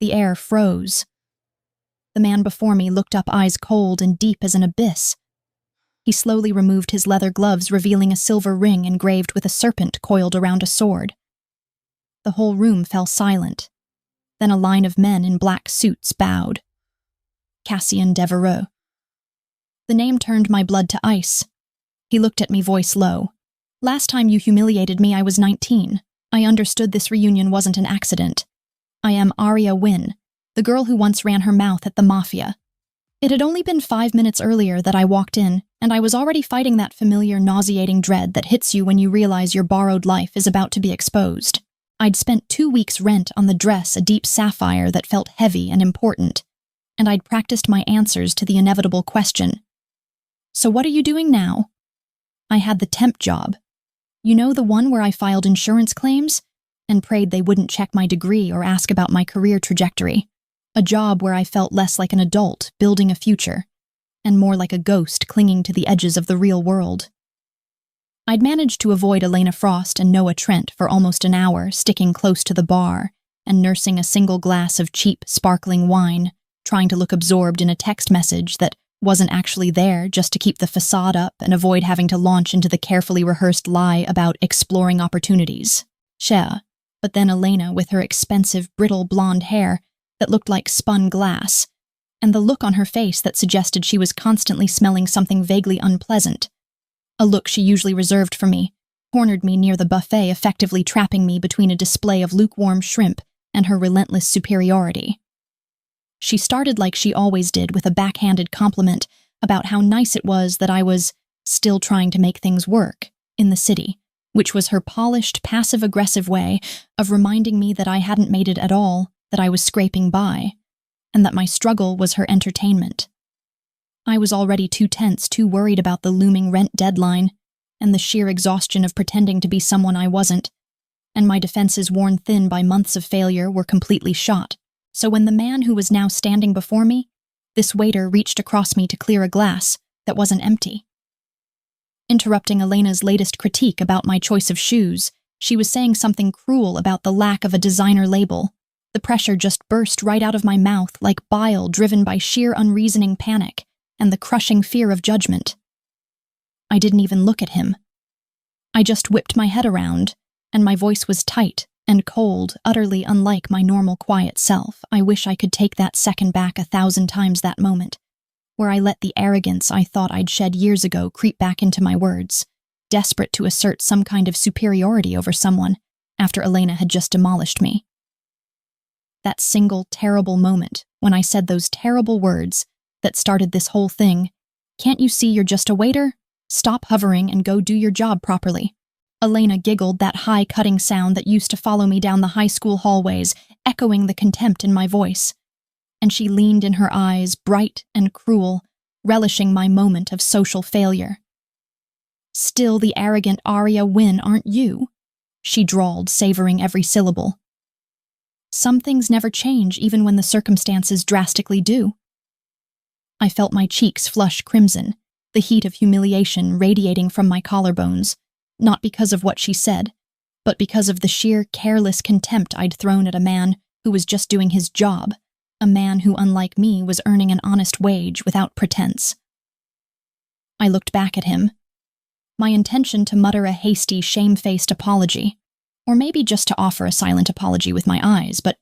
The air froze. The man before me looked up, eyes cold and deep as an abyss. He slowly removed his leather gloves, revealing a silver ring engraved with a serpent coiled around a sword. The whole room fell silent. Then a line of men in black suits bowed. Cassian Devereux. The name turned my blood to ice. He looked at me, voice low. Last time you humiliated me, I was 19. I understood this reunion wasn't an accident. I am Arya Wynn, the girl who once ran her mouth at the Mafia. It had only been 5 minutes earlier that I walked in, and I was already fighting that familiar, nauseating dread that hits you when you realize your borrowed life is about to be exposed. I'd spent 2 weeks' rent on the dress, a deep sapphire that felt heavy and important, and I'd practiced my answers to the inevitable question. So what are you doing now? I had the temp job. You know, the one where I filed insurance claims and prayed they wouldn't check my degree or ask about my career trajectory. A job where I felt less like an adult building a future and more like a ghost clinging to the edges of the real world. I'd managed to avoid Elena Frost and Noah Trent for almost an hour, sticking close to the bar and nursing a single glass of cheap, sparkling wine, trying to look absorbed in a text message that wasn't actually there, just to keep the facade up and avoid having to launch into the carefully rehearsed lie about exploring opportunities. Cher. But then Elena, with her expensive, brittle blonde hair that looked like spun glass, and the look on her face that suggested she was constantly smelling something vaguely unpleasant. A look she usually reserved for me, cornered me near the buffet, effectively trapping me between a display of lukewarm shrimp and her relentless superiority. She started like she always did, with a backhanded compliment about how nice it was that I was still trying to make things work in the city, which was her polished, passive-aggressive way of reminding me that I hadn't made it at all, that I was scraping by, and that my struggle was her entertainment. I was already too tense, too worried about the looming rent deadline and the sheer exhaustion of pretending to be someone I wasn't, and my defenses, worn thin by months of failure, were completely shot. So when the man who was now standing before me, this waiter, reached across me to clear a glass that wasn't empty. Interrupting Elena's latest critique about my choice of shoes, she was saying something cruel about the lack of a designer label. The pressure just burst right out of my mouth like bile driven by sheer unreasoning panic and the crushing fear of judgment. I didn't even look at him. I just whipped my head around, and my voice was tight and cold, utterly unlike my normal quiet self. I wish I could take that second back 1,000 times, that moment, where I let the arrogance I thought I'd shed years ago creep back into my words, desperate to assert some kind of superiority over someone after Elena had just demolished me. That single terrible moment when I said those terrible words that started this whole thing. Can't you see you're just a waiter? Stop hovering and go do your job properly. Elena giggled, that high cutting sound that used to follow me down the high school hallways, echoing the contempt in my voice. And she leaned in her eyes, bright and cruel, relishing my moment of social failure. Still the arrogant Arya Wynn, aren't you? She drawled, savoring every syllable. Some things never change, even when the circumstances drastically do. I felt my cheeks flush crimson, the heat of humiliation radiating from my collarbones, not because of what she said, but because of the sheer careless contempt I'd thrown at a man who was just doing his job, a man who, unlike me, was earning an honest wage without pretense. I looked back at him, my intention to mutter a hasty, shame-faced apology, or maybe just to offer a silent apology with my eyes, but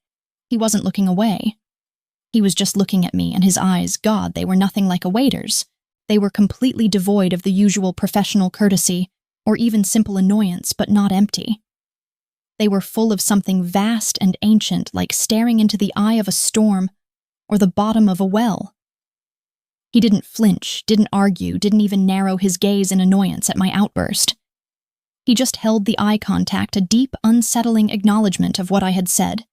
he wasn't looking away. He was just looking at me, and his eyes, God, they were nothing like a waiter's. They were completely devoid of the usual professional courtesy or even simple annoyance, but not empty. They were full of something vast and ancient, like staring into the eye of a storm or the bottom of a well. He didn't flinch, didn't argue, didn't even narrow his gaze in annoyance at my outburst. He just held the eye contact, a deep, unsettling acknowledgement of what I had said,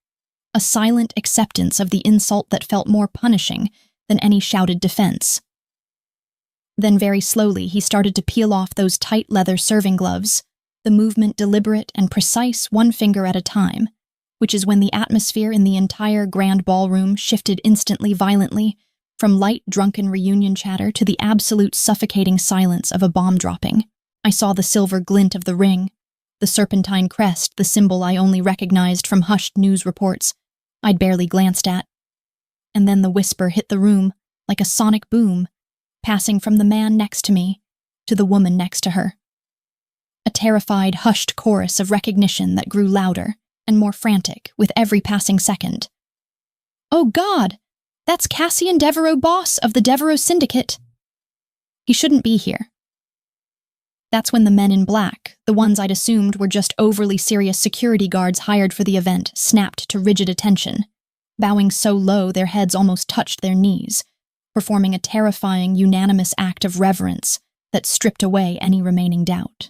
a silent acceptance of the insult that felt more punishing than any shouted defense. Then very slowly he started to peel off those tight leather serving gloves, the movement deliberate and precise, one finger at a time, which is when the atmosphere in the entire grand ballroom shifted instantly, violently, from light, drunken reunion chatter to the absolute suffocating silence of a bomb dropping. I saw the silver glint of the ring, the serpentine crest, the symbol I only recognized from hushed news reports. I'd barely glanced at. And then the whisper hit the room like a sonic boom, passing from the man next to me to the woman next to her. A terrified, hushed chorus of recognition that grew louder and more frantic with every passing second. "Oh God! That's Cassian Devereaux, boss of the Devereaux Syndicate. He shouldn't be here." That's when the men in black, the ones I'd assumed were just overly serious security guards hired for the event, snapped to rigid attention, bowing so low their heads almost touched their knees, performing a terrifying, unanimous act of reverence that stripped away any remaining doubt.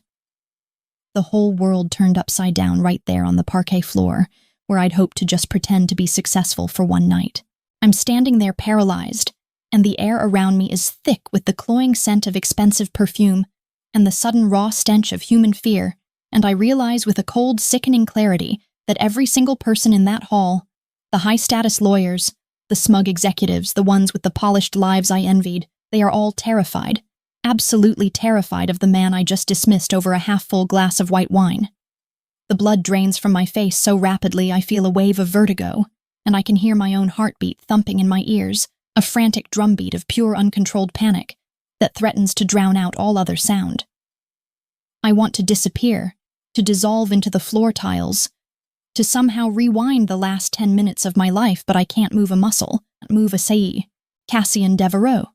The whole world turned upside down right there on the parquet floor, where I'd hoped to just pretend to be successful for one night. I'm standing there paralyzed, and the air around me is thick with the cloying scent of expensive perfume and the sudden raw stench of human fear, and I realize with a cold, sickening clarity that every single person in that hall, the high-status lawyers, the smug executives, the ones with the polished lives I envied, they are all terrified, absolutely terrified of the man I just dismissed over a half-full glass of white wine. The blood drains from my face so rapidly I feel a wave of vertigo, and I can hear my own heartbeat thumping in my ears, a frantic drumbeat of pure uncontrolled panic that threatens to drown out all other sound. I want to disappear, to dissolve into the floor tiles, to somehow rewind the last 10 minutes of my life, but I can't move a muscle, move a sei. Cassian Devereaux.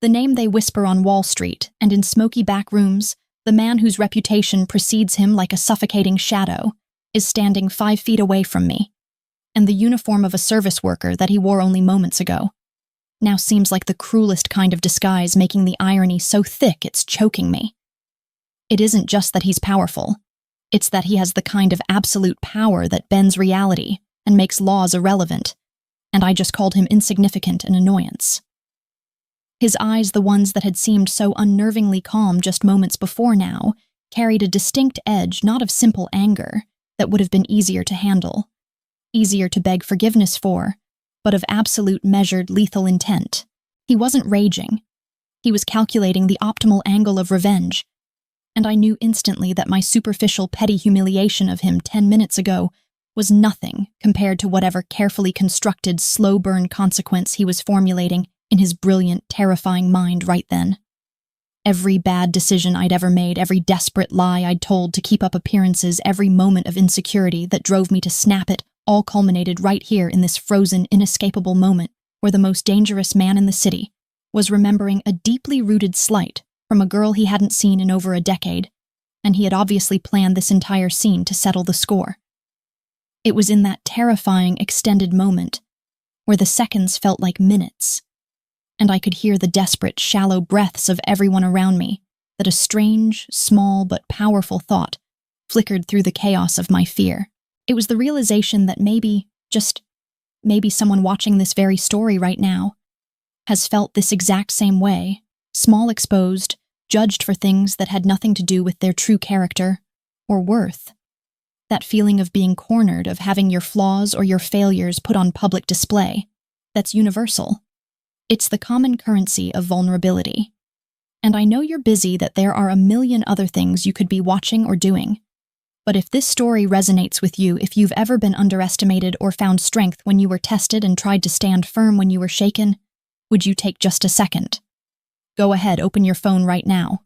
The name they whisper on Wall Street and in smoky back rooms, the man whose reputation precedes him like a suffocating shadow, is standing 5 feet away from me, and the uniform of a service worker that he wore only moments ago now seems like the cruelest kind of disguise, making the irony so thick it's choking me. It isn't just that he's powerful, it's that he has the kind of absolute power that bends reality and makes laws irrelevant, and I just called him insignificant and annoyance. His eyes, the ones that had seemed so unnervingly calm just moments before now, carried a distinct edge not of simple anger that would have been easier to handle, easier to beg forgiveness for, but of absolute measured lethal intent. He wasn't raging. He was calculating the optimal angle of revenge, and I knew instantly that my superficial petty humiliation of him 10 minutes ago was nothing compared to whatever carefully constructed slow-burn consequence he was formulating in his brilliant, terrifying mind right then. Every bad decision I'd ever made, every desperate lie I'd told to keep up appearances, every moment of insecurity that drove me to snap it, all culminated right here in this frozen, inescapable moment where the most dangerous man in the city was remembering a deeply rooted slight from a girl he hadn't seen in over a decade, and he had obviously planned this entire scene to settle the score. It was in that terrifying, extended moment where the seconds felt like minutes, and I could hear the desperate, shallow breaths of everyone around me, that a strange, small but powerful thought flickered through the chaos of my fear. It was the realization that maybe, just maybe someone watching this very story right now has felt this exact same way, small exposed, judged for things that had nothing to do with their true character or worth. That feeling of being cornered, of having your flaws or your failures put on public display, that's universal. It's the common currency of vulnerability. And I know you're busy, that there are a million other things you could be watching or doing. But if this story resonates with you, if you've ever been underestimated or found strength when you were tested and tried to stand firm when you were shaken, would you take just a second? Go ahead, open your phone right now.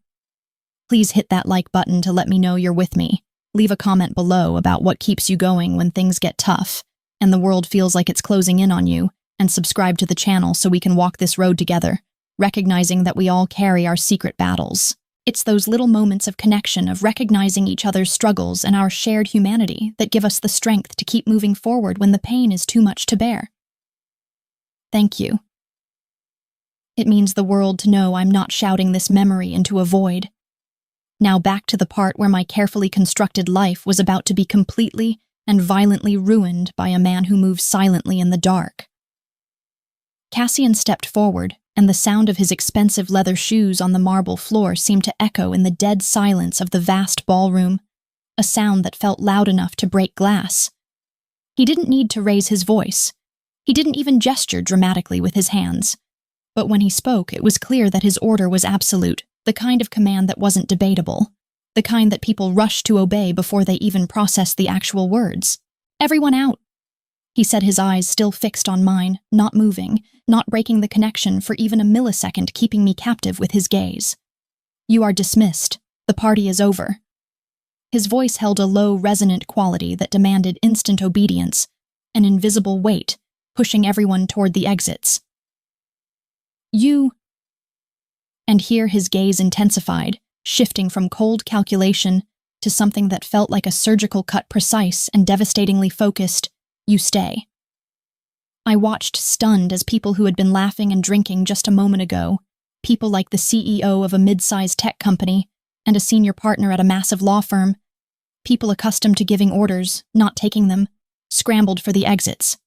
Please hit that like button to let me know you're with me. Leave a comment below about what keeps you going when things get tough and the world feels like it's closing in on you, and subscribe to the channel so we can walk this road together, recognizing that we all carry our secret battles. It's those little moments of connection, of recognizing each other's struggles and our shared humanity, that give us the strength to keep moving forward when the pain is too much to bear. Thank you. It means the world to know I'm not shouting this memory into a void. Now back to the part where my carefully constructed life was about to be completely and violently ruined by a man who moves silently in the dark. Cassian stepped forward, and the sound of his expensive leather shoes on the marble floor seemed to echo in the dead silence of the vast ballroom, a sound that felt loud enough to break glass. He didn't need to raise his voice. He didn't even gesture dramatically with his hands. But when he spoke, it was clear that his order was absolute, the kind of command that wasn't debatable, the kind that people rushed to obey before they even processed the actual words. Everyone out. He said, his eyes still fixed on mine, not moving, not breaking the connection for even a millisecond, keeping me captive with his gaze. "You are dismissed. The party is over." His voice held a low, resonant quality that demanded instant obedience, an invisible weight, pushing everyone toward the exits. "You—" And here his gaze intensified, shifting from cold calculation to something that felt like a surgical cut, precise and devastatingly focused. "You stay." I watched, stunned, as people who had been laughing and drinking just a moment ago, people like the CEO of a mid-sized tech company and a senior partner at a massive law firm, people accustomed to giving orders, not taking them, scrambled for the exits,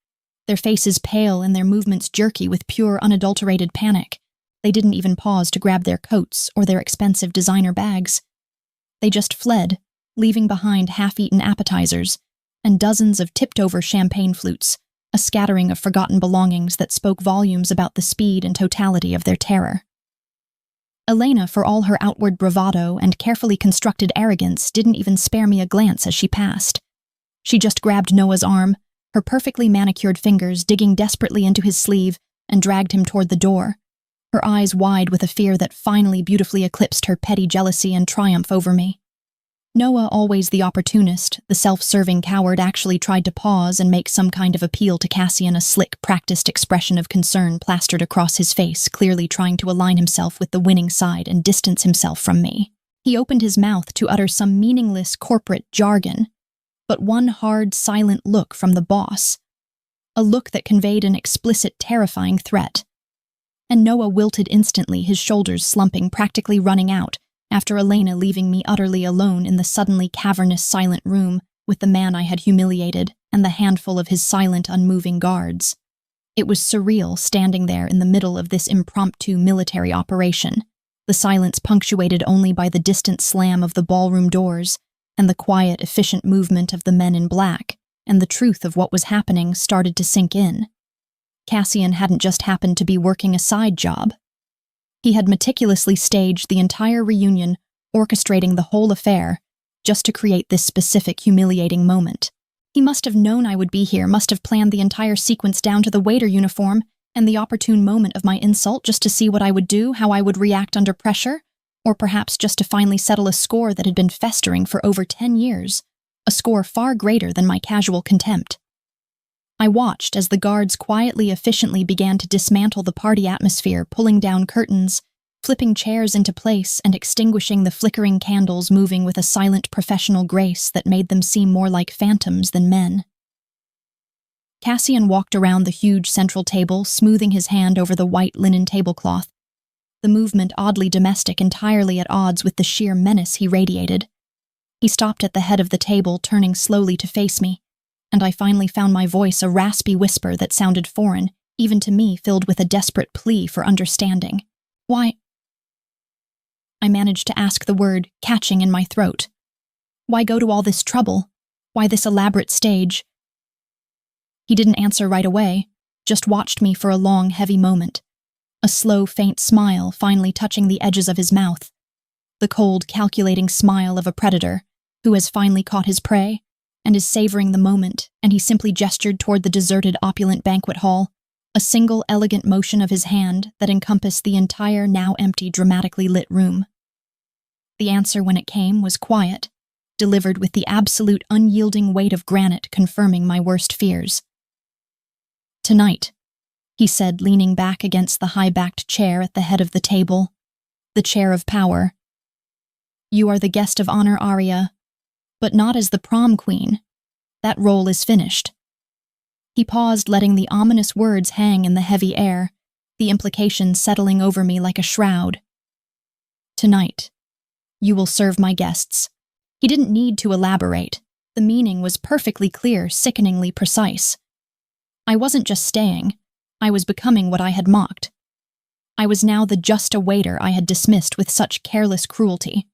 their faces pale and their movements jerky with pure, unadulterated panic. They didn't even pause to grab their coats or their expensive designer bags. They just fled, leaving behind half-eaten appetizers and dozens of tipped-over champagne flutes, a scattering of forgotten belongings that spoke volumes about the speed and totality of their terror. Elena, for all her outward bravado and carefully constructed arrogance, didn't even spare me a glance as she passed. She just grabbed Noah's arm, her perfectly manicured fingers digging desperately into his sleeve, and dragged him toward the door, her eyes wide with a fear that finally beautifully eclipsed her petty jealousy and triumph over me. Noah, always the opportunist, the self-serving coward, actually tried to pause and make some kind of appeal to Cassian, a slick, practiced expression of concern plastered across his face, clearly trying to align himself with the winning side and distance himself from me. He opened his mouth to utter some meaningless corporate jargon, but one hard, silent look from the boss, a look that conveyed an explicit, terrifying threat. And Noah wilted instantly, his shoulders slumping, practically running out, after Elena leaving me utterly alone in the suddenly cavernous, silent room with the man I had humiliated and the handful of his silent, unmoving guards. It was surreal standing there in the middle of this impromptu military operation, the silence punctuated only by the distant slam of the ballroom doors and the quiet, efficient movement of the men in black, and the truth of what was happening started to sink in. Cassian hadn't just happened to be working a side job. He had meticulously staged the entire reunion, orchestrating the whole affair, just to create this specific, humiliating moment. He must have known I would be here, must have planned the entire sequence down to the waiter uniform and the opportune moment of my insult just to see what I would do, how I would react under pressure, or perhaps just to finally settle a score that had been festering for over 10 years, a score far greater than my casual contempt. I watched as the guards quietly, efficiently began to dismantle the party atmosphere, pulling down curtains, flipping chairs into place, and extinguishing the flickering candles, moving with a silent, professional grace that made them seem more like phantoms than men. Cassian walked around the huge central table, smoothing his hand over the white linen tablecloth, the movement oddly domestic, entirely at odds with the sheer menace he radiated. He stopped at the head of the table, turning slowly to face me, and I finally found my voice a raspy whisper that sounded foreign, even to me, filled with a desperate plea for understanding. "Why?" I managed to ask the word, catching in my throat. "Why go to all this trouble? Why this elaborate stage?" He didn't answer right away, just watched me for a long, heavy moment, a slow, faint smile finally touching the edges of his mouth, the cold, calculating smile of a predator who has finally caught his prey and is savoring the moment, and he simply gestured toward the deserted, opulent banquet hall, a single elegant motion of his hand that encompassed the entire, now empty, dramatically lit room. The answer, when it came, was quiet, delivered with the absolute, unyielding weight of granite, confirming my worst fears. "Tonight," he said, leaning back against the high-backed chair at the head of the table, the chair of power. "You are the guest of honor, Arya, but not as the prom queen. That role is finished." He paused, letting the ominous words hang in the heavy air, the implication settling over me like a shroud. "Tonight, you will serve my guests." He didn't need to elaborate. The meaning was perfectly clear, sickeningly precise. I wasn't just staying. I was becoming what I had mocked. I was now the just a waiter I had dismissed with such careless cruelty.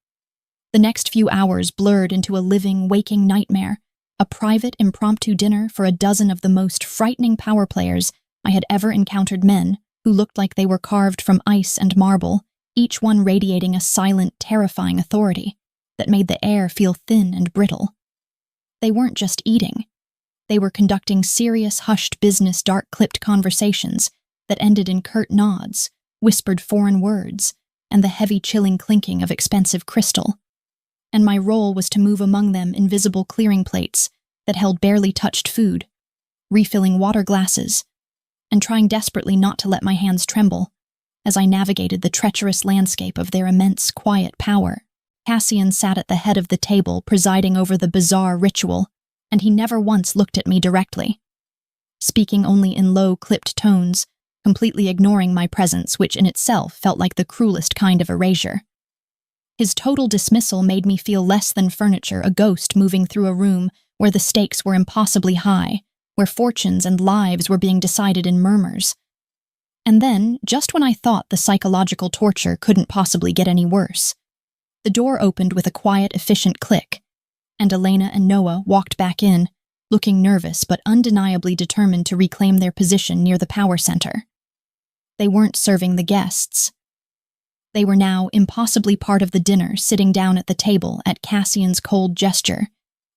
The next few hours blurred into a living, waking nightmare, a private, impromptu dinner for a dozen of the most frightening power players I had ever encountered, men who looked like they were carved from ice and marble, each one radiating a silent, terrifying authority that made the air feel thin and brittle. They weren't just eating. They were conducting serious, hushed business, dark-clipped conversations that ended in curt nods, whispered foreign words, and the heavy, chilling clinking of expensive crystal. And my role was to move among them invisible clearing plates that held barely touched food, refilling water glasses, and trying desperately not to let my hands tremble as I navigated the treacherous landscape of their immense, quiet power. Cassian sat at the head of the table, presiding over the bizarre ritual, and he never once looked at me directly, speaking only in low, clipped tones, completely ignoring my presence, which in itself felt like the cruelest kind of erasure. His total dismissal made me feel less than furniture, a ghost moving through a room where the stakes were impossibly high, where fortunes and lives were being decided in murmurs. And then, just when I thought the psychological torture couldn't possibly get any worse, the door opened with a quiet, efficient click, and Elena and Noah walked back in, looking nervous but undeniably determined to reclaim their position near the power center. They weren't serving the guests. They were now impossibly part of the dinner, sitting down at the table at Cassian's cold gesture,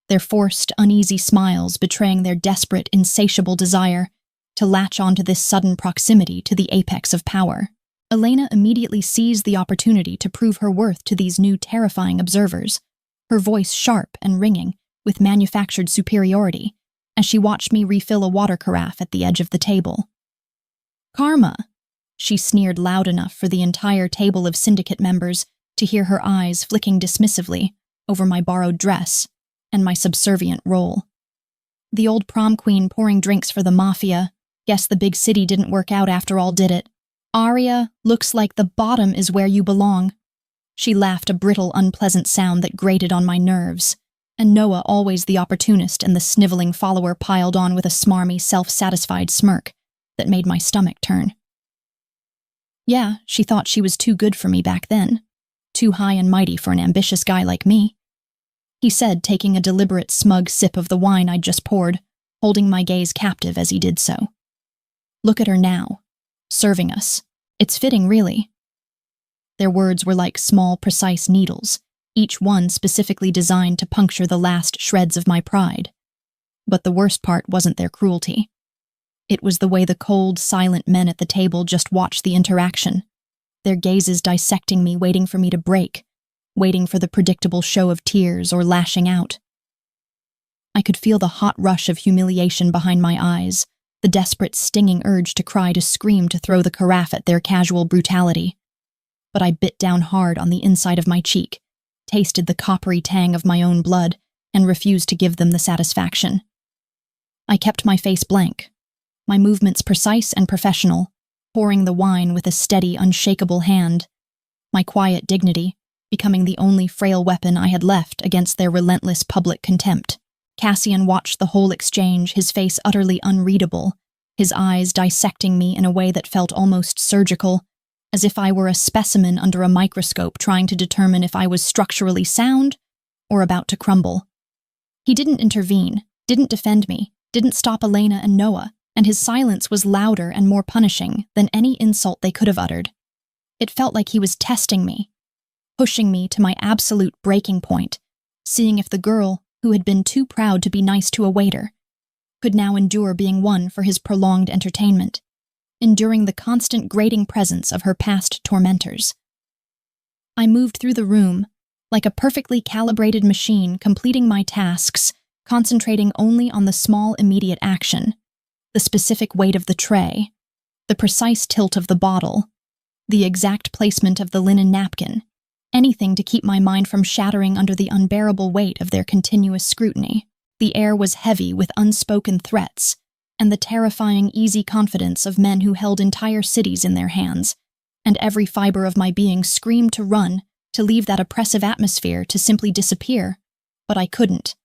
their forced, uneasy smiles betraying their desperate, insatiable desire to latch onto this sudden proximity to the apex of power. Elena immediately seized the opportunity to prove her worth to these new terrifying observers, her voice sharp and ringing with manufactured superiority as she watched me refill a water carafe at the edge of the table. "Karma," she sneered loud enough for the entire table of syndicate members to hear her eyes flicking dismissively over my borrowed dress and my subservient role. The old prom queen pouring drinks for the Mafia. Guess the big city didn't work out after all, did it? "Arya, looks like the bottom is where you belong." She laughed, a brittle, unpleasant sound that grated on my nerves, and Noah, always the opportunist and the sniveling follower, piled on with a smarmy, self-satisfied smirk that made my stomach turn. Yeah, she thought she was too good for me back then, too high and mighty for an ambitious guy like me, he said, taking a deliberate, smug sip of the wine I'd just poured, holding my gaze captive as he did so. "Look at her now, serving us. It's fitting, really." Their words were like small, precise needles, each one specifically designed to puncture the last shreds of my pride. But the worst part wasn't their cruelty. It was the way the cold, silent men at the table just watched the interaction, their gazes dissecting me, waiting for me to break, waiting for the predictable show of tears or lashing out. I could feel the hot rush of humiliation behind my eyes, the desperate, stinging urge to cry, to scream, to throw the carafe at their casual brutality. But I bit down hard on the inside of my cheek, tasted the coppery tang of my own blood, and refused to give them the satisfaction. I kept my face blank, my movements precise and professional, pouring the wine with a steady, unshakable hand, my quiet dignity becoming the only frail weapon I had left against their relentless public contempt. Cassian watched the whole exchange, his face utterly unreadable, his eyes dissecting me in a way that felt almost surgical, as if I were a specimen under a microscope trying to determine if I was structurally sound or about to crumble. He didn't intervene, didn't defend me, didn't stop Elena and Noah, and his silence was louder and more punishing than any insult they could have uttered. It felt like he was testing me, pushing me to my absolute breaking point, seeing if the girl who had been too proud to be nice to a waiter could now endure being won for his prolonged entertainment, enduring the constant grating presence of her past tormentors. I moved through the room like a perfectly calibrated machine, completing my tasks, concentrating only on the small immediate action, the specific weight of the tray, the precise tilt of the bottle, the exact placement of the linen napkin, anything to keep my mind from shattering under the unbearable weight of their continuous scrutiny. The air was heavy with unspoken threats and the terrifying, easy confidence of men who held entire cities in their hands, and every fiber of my being screamed to run, to leave that oppressive atmosphere, to simply disappear. But I couldn't.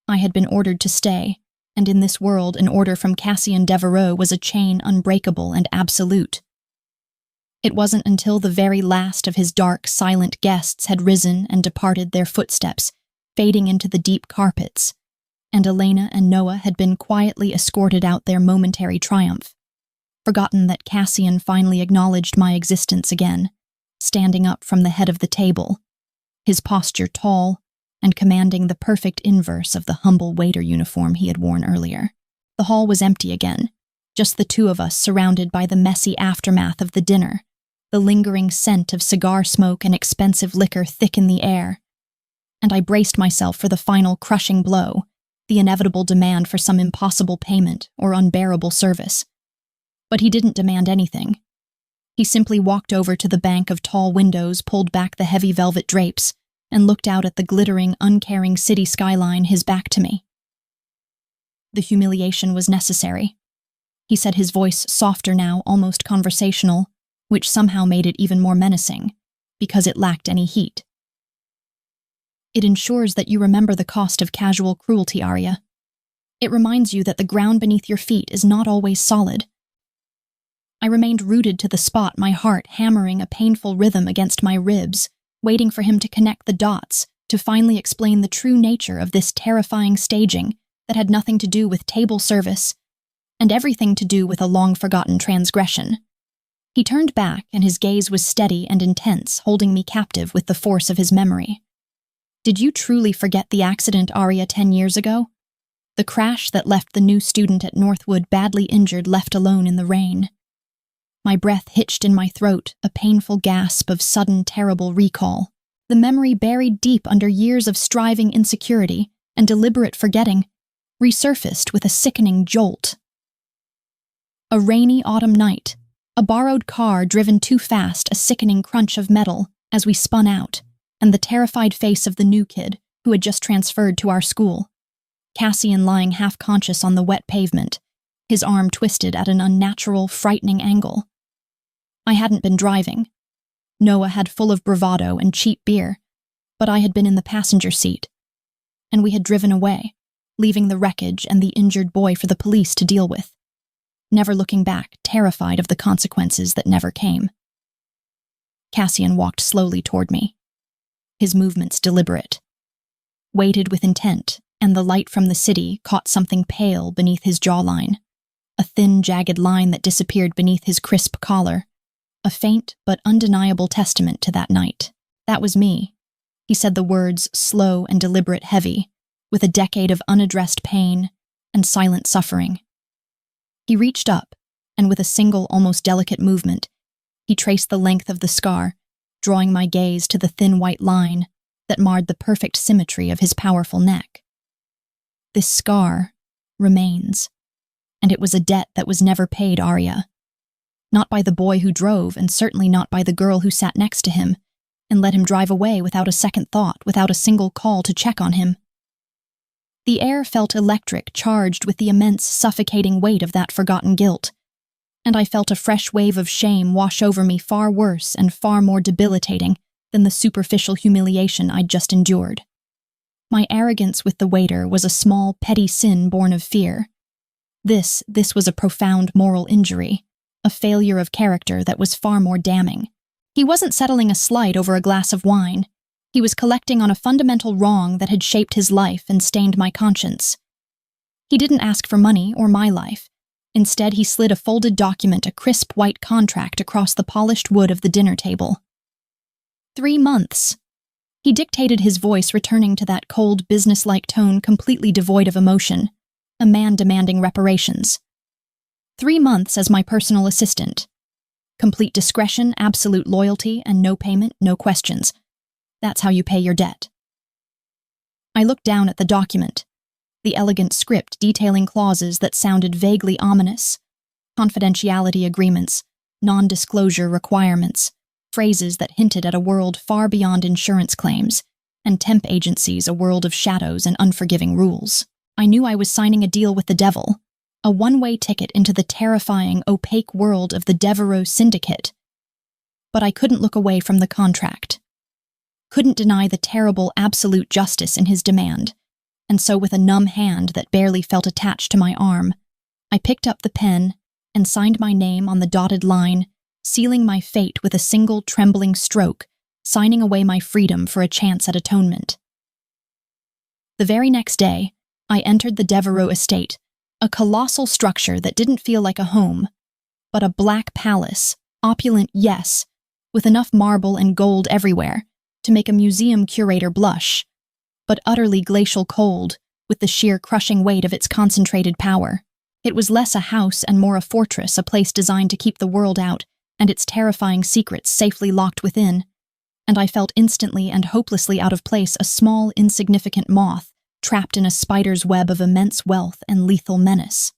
I had been ordered to stay, and in this world an order from Cassian Devereaux was a chain unbreakable and absolute. It wasn't until the very last of his dark, silent guests had risen and departed, their footsteps fading into the deep carpets, and Elena and Noah had been quietly escorted out their momentary triumph, forgotten that Cassian finally acknowledged my existence again, standing up from the head of the table, his posture tall, and commanding the perfect inverse of the humble waiter uniform he had worn earlier. The hall was empty again, just the two of us surrounded by the messy aftermath of the dinner, the lingering scent of cigar smoke and expensive liquor thick in the air. And I braced myself for the final crushing blow, the inevitable demand for some impossible payment or unbearable service. But he didn't demand anything. He simply walked over to the bank of tall windows, pulled back the heavy velvet drapes, and looked out at the glittering, uncaring city skyline, his back to me. The humiliation was necessary. He said, his voice softer now, almost conversational, which somehow made it even more menacing, because it lacked any heat. It ensures that you remember the cost of casual cruelty, Arya. It reminds you that the ground beneath your feet is not always solid. I remained rooted to the spot, my heart hammering a painful rhythm against my ribs, waiting for him to connect the dots, to finally explain the true nature of this terrifying staging that had nothing to do with table service and everything to do with a long-forgotten transgression. He turned back, and his gaze was steady and intense, holding me captive with the force of his memory. Did you truly forget the accident, Arya, 10 years ago? The crash that left the new student at Northwood badly injured, left alone in the rain. My breath hitched in my throat, a painful gasp of sudden, terrible recall. The memory buried deep under years of striving insecurity and deliberate forgetting resurfaced with a sickening jolt. A rainy autumn night, a borrowed car driven too fast, a sickening crunch of metal as we spun out, and the terrified face of the new kid who had just transferred to our school. Cassian lying half-conscious on the wet pavement, his arm twisted at an unnatural, frightening angle. I hadn't been driving. Noah had full of bravado and cheap beer, but I had been in the passenger seat, and we had driven away, leaving the wreckage and the injured boy for the police to deal with, never looking back, terrified of the consequences that never came. Cassian walked slowly toward me, his movements deliberate, waited with intent, and the light from the city caught something pale beneath his jawline, a thin, jagged line that disappeared beneath his crisp collar, a faint but undeniable testament to that night. That was me. He said the words, slow and deliberate, heavy, with a decade of unaddressed pain and silent suffering. He reached up, and with a single, almost delicate movement, he traced the length of the scar, drawing my gaze to the thin white line that marred the perfect symmetry of his powerful neck. This scar remains, and it was a debt that was never paid, Arya. Not by the boy who drove, and certainly not by the girl who sat next to him and let him drive away without a second thought, without a single call to check on him. The air felt electric, charged with the immense, suffocating weight of that forgotten guilt, and I felt a fresh wave of shame wash over me, far worse and far more debilitating than the superficial humiliation I'd just endured. My arrogance with the waiter was a small, petty sin born of fear. This was a profound moral injury, a failure of character that was far more damning. He wasn't settling a slight over a glass of wine. He was collecting on a fundamental wrong that had shaped his life and stained my conscience. He didn't ask for money or my life. Instead, he slid a folded document, a crisp white contract, across the polished wood of the dinner table. 3 months. He dictated, his voice returning to that cold, businesslike tone completely devoid of emotion, a man demanding reparations. 3 months as my personal assistant. Complete discretion, absolute loyalty, and no payment, no questions. That's how you pay your debt. I looked down at the document, the elegant script detailing clauses that sounded vaguely ominous, confidentiality agreements, non-disclosure requirements, phrases that hinted at a world far beyond insurance claims, and temp agencies, a world of shadows and unforgiving rules. I knew I was signing a deal with the devil, a one-way ticket into the terrifying, opaque world of the Devereaux Syndicate. But I couldn't look away from the contract. Couldn't deny the terrible absolute justice in his demand, and so with a numb hand that barely felt attached to my arm, I picked up the pen and signed my name on the dotted line, sealing my fate with a single trembling stroke, signing away my freedom for a chance at atonement. The very next day, I entered the Devereaux estate, a colossal structure that didn't feel like a home, but a black palace, opulent, yes, with enough marble and gold everywhere to make a museum curator blush, but utterly glacial cold, with the sheer crushing weight of its concentrated power. It was less a house and more a fortress, a place designed to keep the world out and its terrifying secrets safely locked within. And I felt instantly and hopelessly out of place, a small, insignificant moth trapped in a spider's web of immense wealth and lethal menace.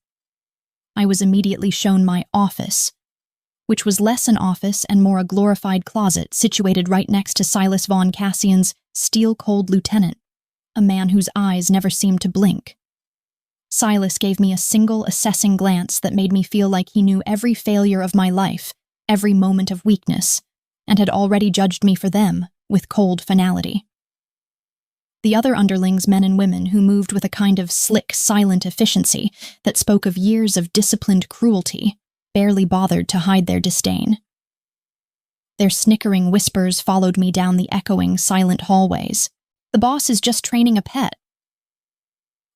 I was immediately shown my office, which was less an office and more a glorified closet situated right next to Silas von Cassian's steel-cold lieutenant, a man whose eyes never seemed to blink. Silas gave me a single assessing glance that made me feel like he knew every failure of my life, every moment of weakness, and had already judged me for them with cold finality. The other underlings, men and women, who moved with a kind of slick, silent efficiency that spoke of years of disciplined cruelty, barely bothered to hide their disdain. Their snickering whispers followed me down the echoing, silent hallways. "The boss is just training a pet."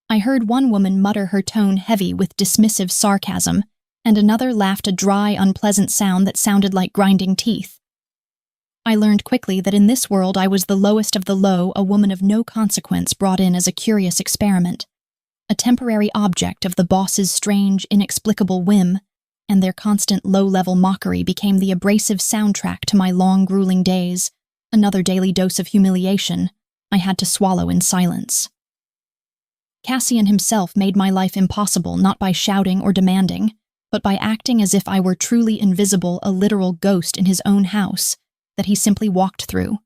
I heard one woman mutter, her tone heavy with dismissive sarcasm, and another laughed a dry, unpleasant sound that sounded like grinding teeth. I learned quickly that in this world I was the lowest of the low, a woman of no consequence brought in as a curious experiment, a temporary object of the boss's strange, inexplicable whim, and their constant low-level mockery became the abrasive soundtrack to my long, grueling days, another daily dose of humiliation I had to swallow in silence. Cassian himself made my life impossible, not by shouting or demanding, but by acting as if I were truly invisible, a literal ghost in his own house that he simply walked through.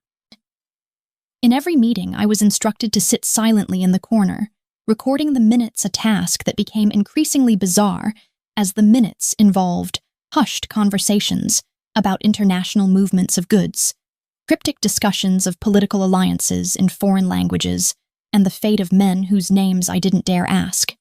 In every meeting, I was instructed to sit silently in the corner, recording the minutes, a task that became increasingly bizarre as the minutes involved hushed conversations about international movements of goods, cryptic discussions of political alliances in foreign languages, and the fate of men whose names I didn't dare ask.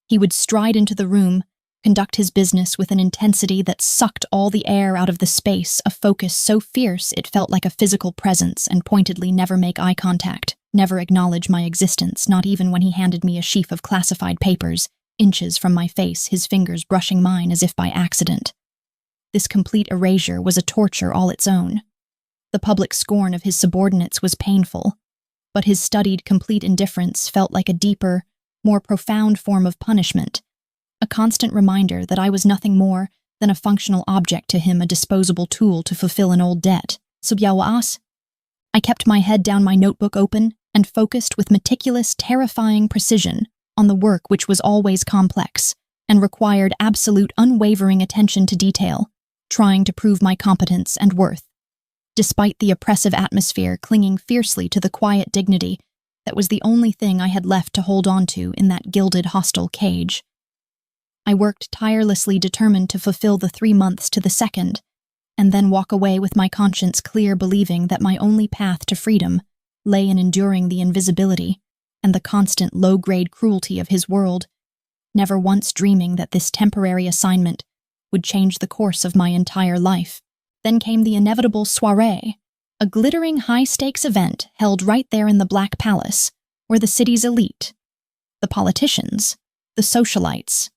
He would stride into the room, conduct his business with an intensity that sucked all the air out of the space, a focus so fierce it felt like a physical presence, and pointedly never make eye contact, never acknowledge my existence, not even when he handed me a sheaf of classified papers, inches from my face, his fingers brushing mine as if by accident. This complete erasure was a torture all its own. The public scorn of his subordinates was painful, but his studied, complete indifference felt like a deeper, more profound form of punishment, a constant reminder that I was nothing more than a functional object to him, a disposable tool to fulfill an old debt. Subyawaas? I kept my head down, my notebook open, and focused with meticulous, terrifying precision on the work which was always complex and required absolute, unwavering attention to detail, trying to prove my competence and worth, despite the oppressive atmosphere, clinging fiercely to the quiet dignity that was the only thing I had left to hold on to in that gilded, hostile cage. I worked tirelessly, determined to fulfill the 3 months to the second, and then walk away with my conscience clear, believing that my only path to freedom lay in enduring the invisibility and the constant low-grade cruelty of his world, never once dreaming that this temporary assignment would change the course of my entire life. Then came the inevitable soirée, a glittering high-stakes event held right there in the Black Palace, where the city's elite, the politicians, the socialites,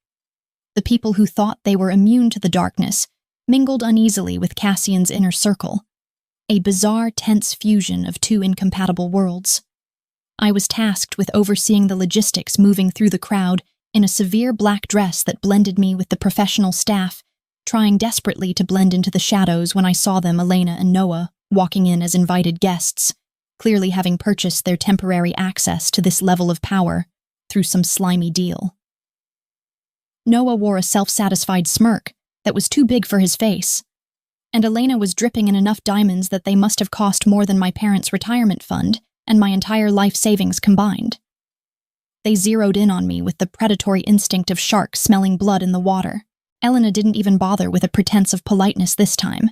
the people who thought they were immune to the darkness, mingled uneasily with Cassian's inner circle, a bizarre, tense fusion of two incompatible worlds. I was tasked with overseeing the logistics, moving through the crowd in a severe black dress that blended me with the professional staff, trying desperately to blend into the shadows when I saw them, Elena and Noah, walking in as invited guests, clearly having purchased their temporary access to this level of power through some slimy deal. Noah wore a self-satisfied smirk that was too big for his face, and Elena was dripping in enough diamonds that they must have cost more than my parents' retirement fund and my entire life savings combined. They zeroed in on me with the predatory instinct of sharks smelling blood in the water. Elena didn't even bother with a pretense of politeness this time.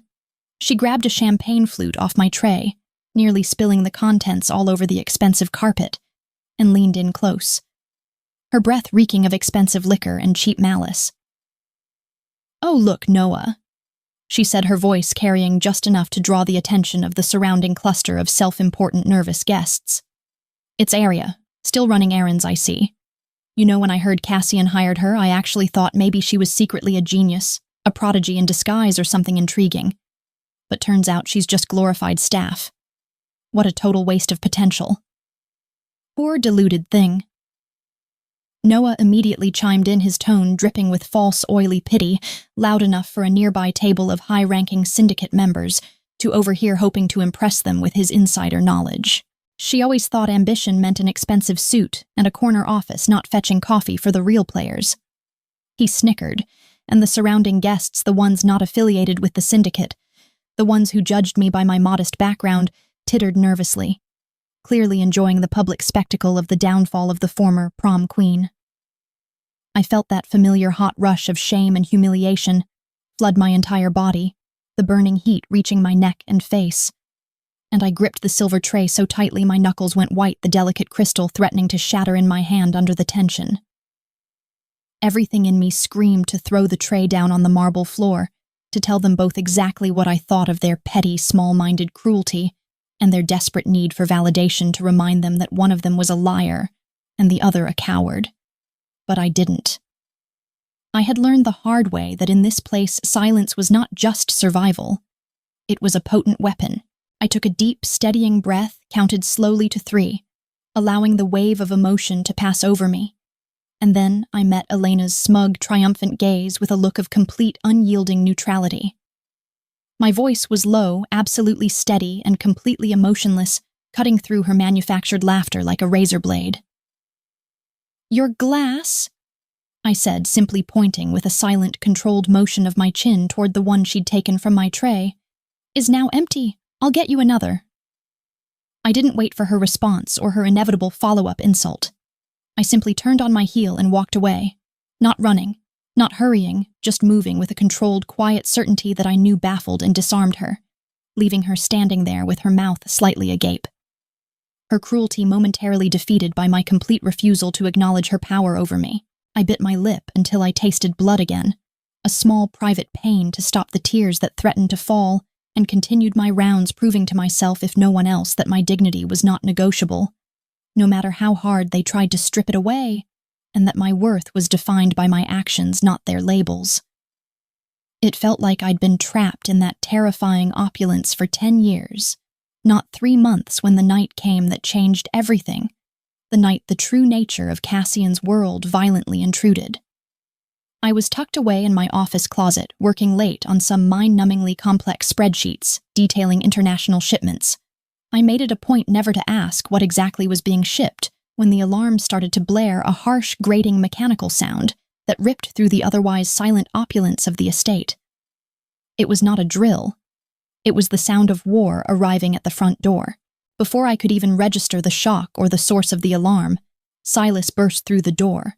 She grabbed a champagne flute off my tray, nearly spilling the contents all over the expensive carpet, and leaned in close, her breath reeking of expensive liquor and cheap malice. "Oh, look, Noah," she said, her voice carrying just enough to draw the attention of the surrounding cluster of self-important, nervous guests. "It's Arya, still running errands, I see. You know, when I heard Cassian hired her, I actually thought maybe she was secretly a genius, a prodigy in disguise or something intriguing. But turns out she's just glorified staff. What a total waste of potential." Poor deluded thing. Noah immediately chimed in, his tone dripping with false, oily pity, loud enough for a nearby table of high-ranking syndicate members to overhear, hoping to impress them with his insider knowledge. She always thought ambition meant an expensive suit and a corner office, not fetching coffee for the real players. He snickered, and the surrounding guests, the ones not affiliated with the syndicate, the ones who judged me by my modest background, tittered nervously, clearly enjoying the public spectacle of the downfall of the former prom queen. I felt that familiar hot rush of shame and humiliation flood my entire body, the burning heat reaching my neck and face, and I gripped the silver tray so tightly my knuckles went white, the delicate crystal threatening to shatter in my hand under the tension. Everything in me screamed to throw the tray down on the marble floor, to tell them both exactly what I thought of their petty, small-minded cruelty and their desperate need for validation, to remind them that one of them was a liar and the other a coward. But I didn't. I had learned the hard way that in this place silence was not just survival. It was a potent weapon. I took a deep, steadying breath, counted slowly to 3, allowing the wave of emotion to pass over me. And then I met Elena's smug, triumphant gaze with a look of complete, unyielding neutrality. My voice was low, absolutely steady, and completely emotionless, cutting through her manufactured laughter like a razor blade. "Your glass?" I said, simply pointing with a silent, controlled motion of my chin toward the one she'd taken from my tray, "is now empty. I'll get you another." I didn't wait for her response or her inevitable follow-up insult. I simply turned on my heel and walked away, not running, not hurrying, just moving with a controlled, quiet certainty that I knew baffled and disarmed her, leaving her standing there with her mouth slightly agape. Her cruelty momentarily defeated by my complete refusal to acknowledge her power over me. I bit my lip until I tasted blood again, a small private pain to stop the tears that threatened to fall, and continued my rounds, proving to myself, if no one else, that my dignity was not negotiable, no matter how hard they tried to strip it away, and that my worth was defined by my actions, not their labels. It felt like I'd been trapped in that terrifying opulence for 10 years, not 3 months, when the night came that changed everything, the night the true nature of Cassian's world violently intruded. I was tucked away in my office closet, working late on some mind-numbingly complex spreadsheets detailing international shipments. I made it a point never to ask what exactly was being shipped when the alarm started to blare, a harsh, grating mechanical sound that ripped through the otherwise silent opulence of the estate. It was not a drill. It was the sound of war arriving at the front door. Before I could even register the shock or the source of the alarm, Silas burst through the door,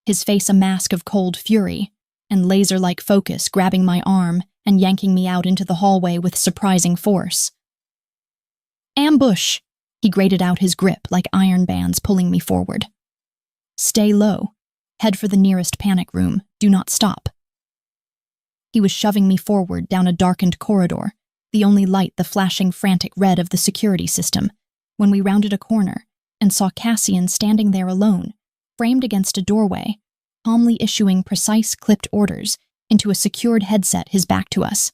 his face a mask of cold fury, and laser-like focus, grabbing my arm and yanking me out into the hallway with surprising force. "Ambush!" He grated out his grip like iron bands, pulling me forward. "Stay low. Head for the nearest panic room. Do not stop." He was shoving me forward down a darkened corridor, the only light the flashing, frantic red of the security system, when we rounded a corner and saw Cassian standing there alone, framed against a doorway, calmly issuing precise, clipped orders into a secured headset, his back to us.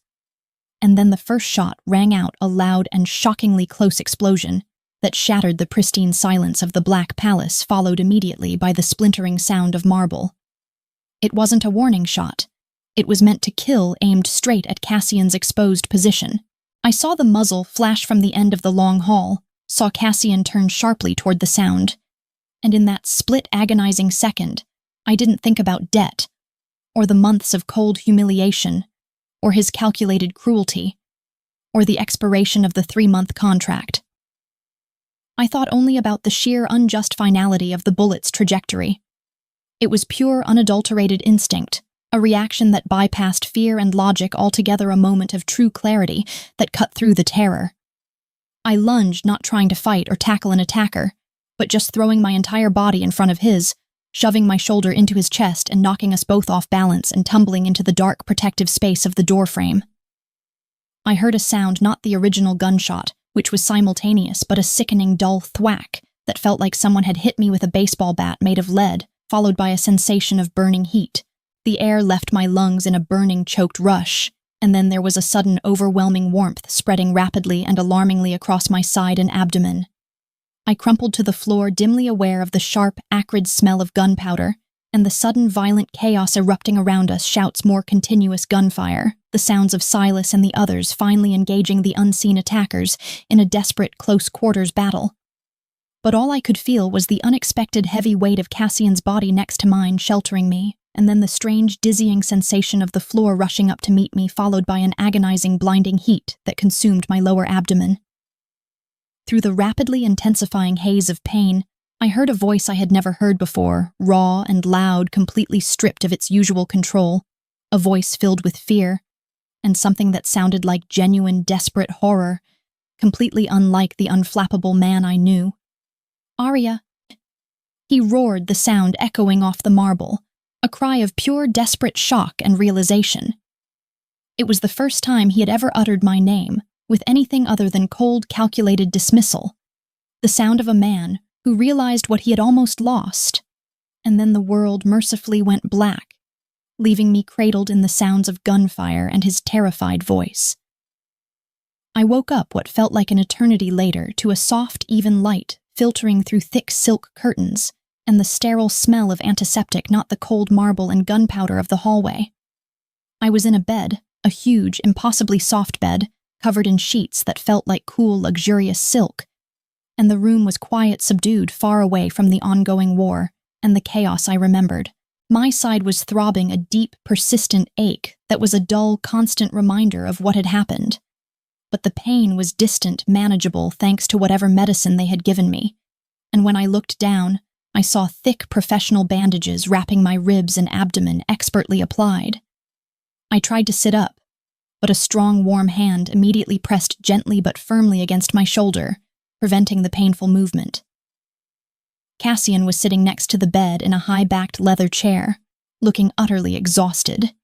And then the first shot rang out, a loud and shockingly close explosion that shattered the pristine silence of the Black Palace, followed immediately by the splintering sound of marble. It wasn't a warning shot. It was meant to kill, aimed straight at Cassian's exposed position. I saw the muzzle flash from the end of the long hall, saw Cassian turn sharply toward the sound, and in that split, agonizing second, I didn't think about debt, or the months of cold humiliation, or his calculated cruelty, or the expiration of the 3-month contract. I thought only about the sheer, unjust finality of the bullet's trajectory. It was pure, unadulterated instinct, a reaction that bypassed fear and logic altogether, a moment of true clarity that cut through the terror. I lunged, not trying to fight or tackle an attacker, but just throwing my entire body in front of his, shoving my shoulder into his chest and knocking us both off balance and tumbling into the dark, protective space of the doorframe. I heard a sound, not the original gunshot, which was simultaneous, but a sickening, dull thwack that felt like someone had hit me with a baseball bat made of lead, followed by a sensation of burning heat. The air left my lungs in a burning, choked rush, and then there was a sudden, overwhelming warmth spreading rapidly and alarmingly across my side and abdomen. I crumpled to the floor, dimly aware of the sharp, acrid smell of gunpowder, and the sudden violent chaos erupting around us. Shouts, more continuous gunfire, the sounds of Silas and the others finally engaging the unseen attackers in a desperate close-quarters battle. But all I could feel was the unexpected heavy weight of Cassian's body next to mine sheltering me, and then the strange, dizzying sensation of the floor rushing up to meet me, followed by an agonizing, blinding heat that consumed my lower abdomen. Through the rapidly intensifying haze of pain, I heard a voice I had never heard before, raw and loud, completely stripped of its usual control, a voice filled with fear, and something that sounded like genuine, desperate horror, completely unlike the unflappable man I knew. "Arya!" He roared, the sound echoing off the marble, a cry of pure, desperate shock and realization. It was the first time he had ever uttered my name, with anything other than cold, calculated dismissal, the sound of a man who realized what he had almost lost, and then the world mercifully went black, leaving me cradled in the sounds of gunfire and his terrified voice. I woke up what felt like an eternity later to a soft, even light filtering through thick silk curtains and the sterile smell of antiseptic, not the cold marble and gunpowder of the hallway. I was in a bed, a huge, impossibly soft bed, covered in sheets that felt like cool, luxurious silk, and the room was quiet, subdued, far away from the ongoing war and the chaos I remembered. My side was throbbing a deep, persistent ache that was a dull, constant reminder of what had happened. But the pain was distant, manageable, thanks to whatever medicine they had given me, and when I looked down, I saw thick, professional bandages wrapping my ribs and abdomen, expertly applied. I tried to sit up, but a strong, warm hand immediately pressed gently but firmly against my shoulder, preventing the painful movement. Cassian was sitting next to the bed in a high-backed leather chair, looking utterly exhausted.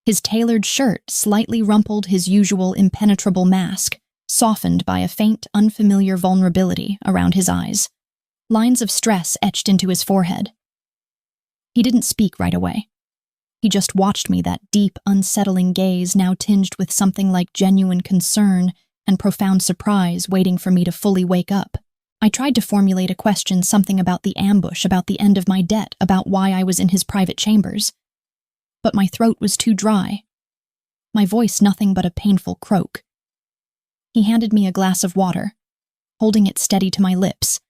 His tailored shirt slightly rumpled his usual impenetrable mask, softened by a faint, unfamiliar vulnerability around his eyes. Lines of stress etched into his forehead. He didn't speak right away. He just watched me, that deep, unsettling gaze now tinged with something like genuine concern and profound surprise waiting for me to fully wake up. I tried to formulate a question, something about the ambush, about the end of my debt, about why I was in his private chambers. But my throat was too dry. My voice nothing but a painful croak. He handed me a glass of water, holding it steady to my lips,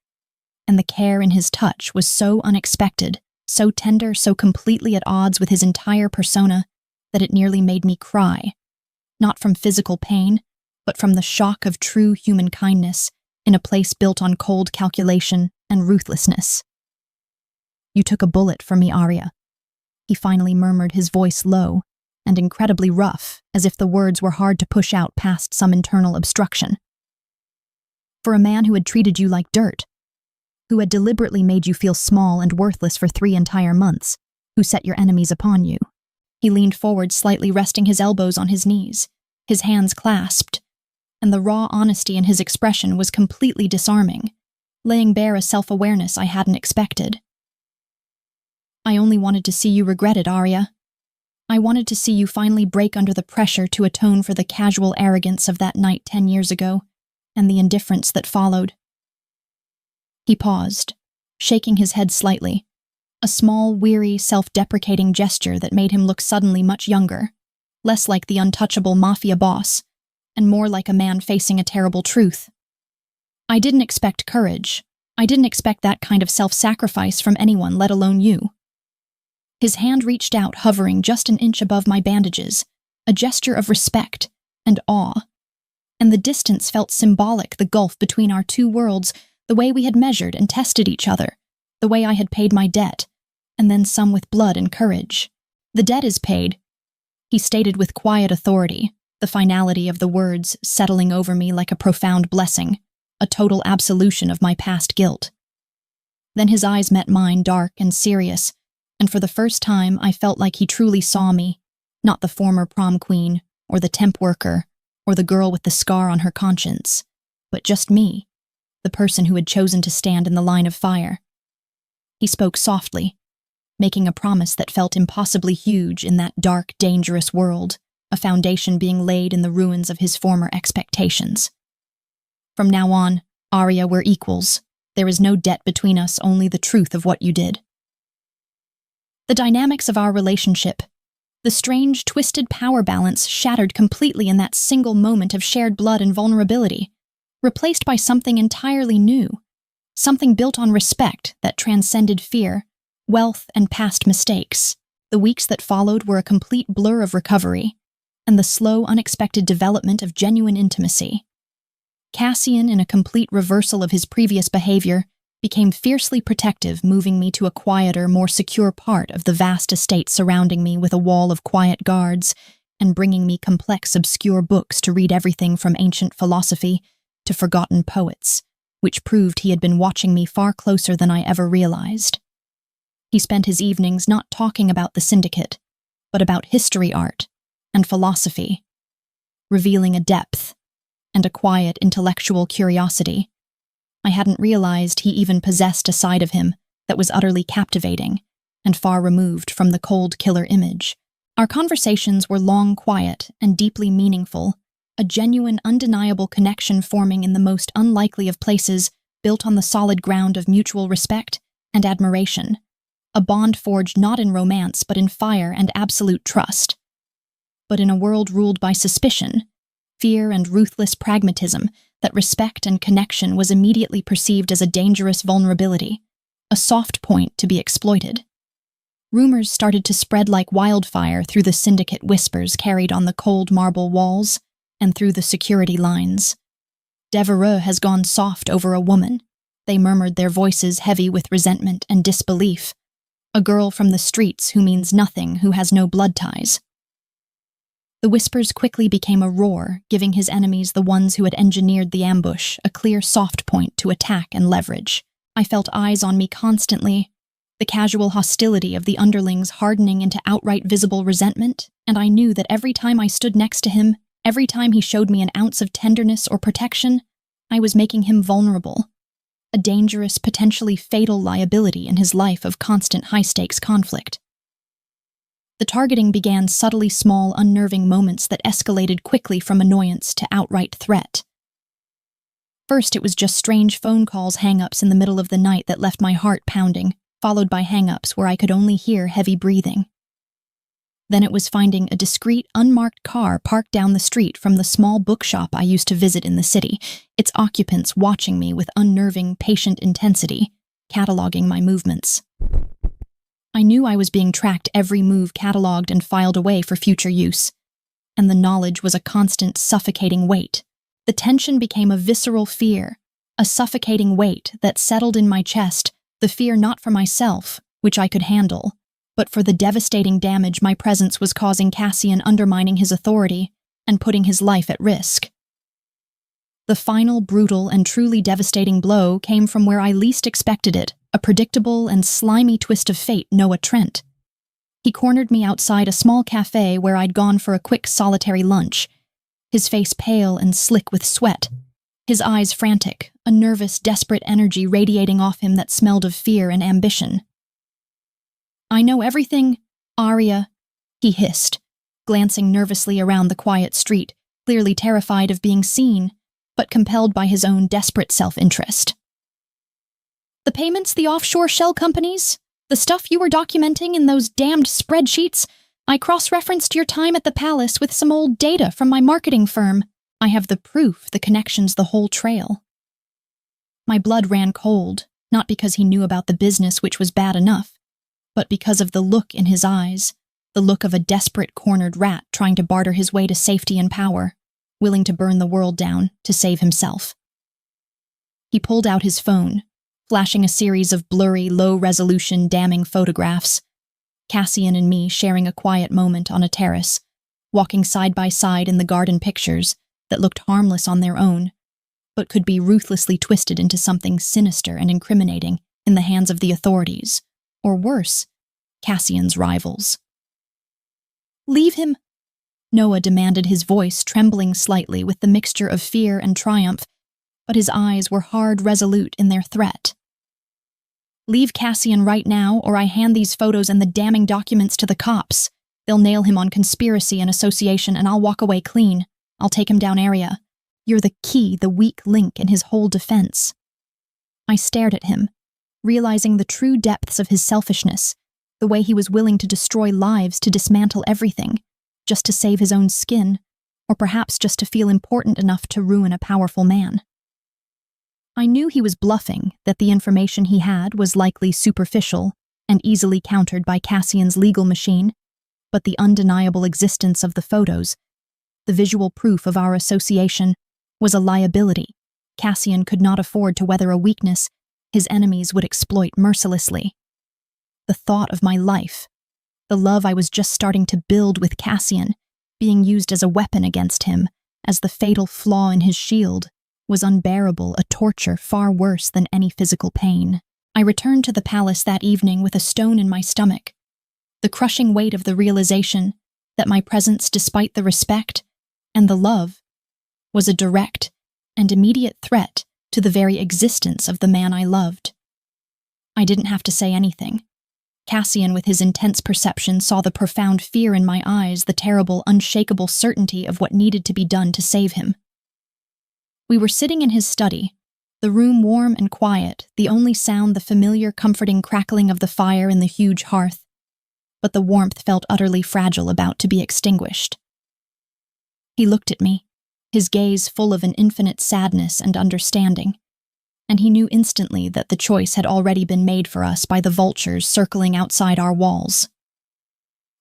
and the care in his touch was so unexpected, so tender, so completely at odds with his entire persona that it nearly made me cry, not from physical pain, but from the shock of true human kindness in a place built on cold calculation and ruthlessness. "You took a bullet for me, Arya," he finally murmured, his voice low and incredibly rough, as if the words were hard to push out past some internal obstruction. "For a man who had treated you like dirt, who had deliberately made you feel small and worthless for 3 entire months, who set your enemies upon you." He leaned forward, slightly resting his elbows on his knees, his hands clasped, and the raw honesty in his expression was completely disarming, laying bare a self-awareness I hadn't expected. "I only wanted to see you regret it, Arya. I wanted to see you finally break under the pressure to atone for the casual arrogance of that night 10 years ago, and the indifference that followed." He paused, shaking his head slightly, a small, weary, self-deprecating gesture that made him look suddenly much younger, less like the untouchable mafia boss, and more like a man facing a terrible truth. "I didn't expect courage. I didn't expect that kind of self-sacrifice from anyone, let alone you." His hand reached out, hovering just an inch above my bandages, a gesture of respect and awe. And the distance felt symbolic, the gulf between our two worlds, the way we had measured and tested each other, the way I had paid my debt, and then some with blood and courage. "The debt is paid," he stated with quiet authority, the finality of the words settling over me like a profound blessing, a total absolution of my past guilt. Then his eyes met mine, dark and serious, and for the first time I felt like he truly saw me, not the former prom queen, or the temp worker, or the girl with the scar on her conscience, but just me, the person who had chosen to stand in the line of fire. He spoke softly, making a promise that felt impossibly huge in that dark, dangerous world, a foundation being laid in the ruins of his former expectations. "From now on, Arya, we're equals. There is no debt between us, only the truth of what you did. The dynamics of our relationship, the strange, twisted power balance shattered completely in that single moment of shared blood and vulnerability, replaced by something entirely new, something built on respect that transcended fear, wealth, and past mistakes. The weeks that followed were a complete blur of recovery, and the slow, unexpected development of genuine intimacy. Cassian, in a complete reversal of his previous behavior, became fiercely protective, moving me to a quieter, more secure part of the vast estate surrounding me with a wall of quiet guards, and bringing me complex, obscure books to read, everything from ancient philosophy to forgotten poets, which proved he had been watching me far closer than I ever realized. He spent his evenings not talking about the syndicate, but about history, art, and philosophy, revealing a depth and a quiet intellectual curiosity I hadn't realized he even possessed a side of him that was utterly captivating and far removed from the cold killer image. Our conversations were long, quiet, and deeply meaningful, a genuine, undeniable connection forming in the most unlikely of places, built on the solid ground of mutual respect and admiration, a bond forged not in romance but in fire and absolute trust. But in a world ruled by suspicion, fear, and ruthless pragmatism, that respect and connection was immediately perceived as a dangerous vulnerability, a soft point to be exploited. Rumors started to spread like wildfire through the syndicate, whispers carried on the cold marble walls and through the security lines. Devereux has gone soft over a woman, they murmured, their voices heavy with resentment and disbelief. A girl from the streets who means nothing, who has no blood ties. The whispers quickly became a roar, giving his enemies, the ones who had engineered the ambush, a clear soft point to attack and leverage. I felt eyes on me constantly, the casual hostility of the underlings hardening into outright visible resentment, and I knew that every time I stood next to him, every time he showed me an ounce of tenderness or protection, I was making him vulnerable, a dangerous, potentially fatal liability in his life of constant high-stakes conflict. The targeting began subtly, small, unnerving moments that escalated quickly from annoyance to outright threat. First, it was just strange phone calls, hang-ups in the middle of the night that left my heart pounding, followed by hang-ups where I could only hear heavy breathing. Then it was finding a discreet, unmarked car parked down the street from the small bookshop I used to visit in the city, its occupants watching me with unnerving, patient intensity, cataloging my movements. I knew I was being tracked, every move cataloged and filed away for future use, and the knowledge was a constant, suffocating weight. The tension became a visceral fear, a suffocating weight that settled in my chest, the fear not for myself, which I could handle, but for the devastating damage my presence was causing, Cassian undermining his authority and putting his life at risk. The final, brutal, and truly devastating blow came from where I least expected it, a predictable and slimy twist of fate, Noah Trent. He cornered me outside a small cafe where I'd gone for a quick solitary lunch, his face pale and slick with sweat, his eyes frantic, a nervous, desperate energy radiating off him that smelled of fear and ambition. "I know everything, Arya," he hissed, glancing nervously around the quiet street, clearly terrified of being seen, but compelled by his own desperate self-interest. "The payments, the offshore shell companies, the stuff you were documenting in those damned spreadsheets, I cross-referenced your time at the palace with some old data from my marketing firm. I have the proof, the connections, the whole trail." My blood ran cold, not because he knew about the business, which was bad enough, but because of the look in his eyes, the look of a desperate, cornered rat trying to barter his way to safety and power, willing to burn the world down to save himself. He pulled out his phone, flashing a series of blurry, low-resolution, damning photographs. Cassian and me sharing a quiet moment on a terrace, walking side by side in the garden pictures that looked harmless on their own, but could be ruthlessly twisted into something sinister and incriminating in the hands of the authorities, or worse, Cassian's rivals. "Leave him," Noah demanded, his voice trembling slightly with the mixture of fear and triumph, but his eyes were hard, resolute in their threat. "Leave Cassian right now, or I hand these photos and the damning documents to the cops. They'll nail him on conspiracy and association, and I'll walk away clean. I'll take him down, Arya. You're the key, the weak link in his whole defense." I stared at him, realizing the true depths of his selfishness, the way he was willing to destroy lives to dismantle everything, just to save his own skin, or perhaps just to feel important enough to ruin a powerful man. I knew he was bluffing, that the information he had was likely superficial and easily countered by Cassian's legal machine, but the undeniable existence of the photos, the visual proof of our association, was a liability Cassian could not afford to weather, a weakness his enemies would exploit mercilessly. The thought of my life, the love I was just starting to build with Cassian, being used as a weapon against him, as the fatal flaw in his shield, was unbearable, a torture far worse than any physical pain. I returned to the palace that evening with a stone in my stomach, the crushing weight of the realization that my presence, despite the respect and the love, was a direct and immediate threat to the very existence of the man I loved. I didn't have to say anything. Cassian, with his intense perception, saw the profound fear in my eyes, the terrible, unshakable certainty of what needed to be done to save him. We were sitting in his study, the room warm and quiet, the only sound the familiar, comforting crackling of the fire in the huge hearth, but the warmth felt utterly fragile, about to be extinguished. He looked at me, his gaze full of an infinite sadness and understanding, and he knew instantly that the choice had already been made for us by the vultures circling outside our walls.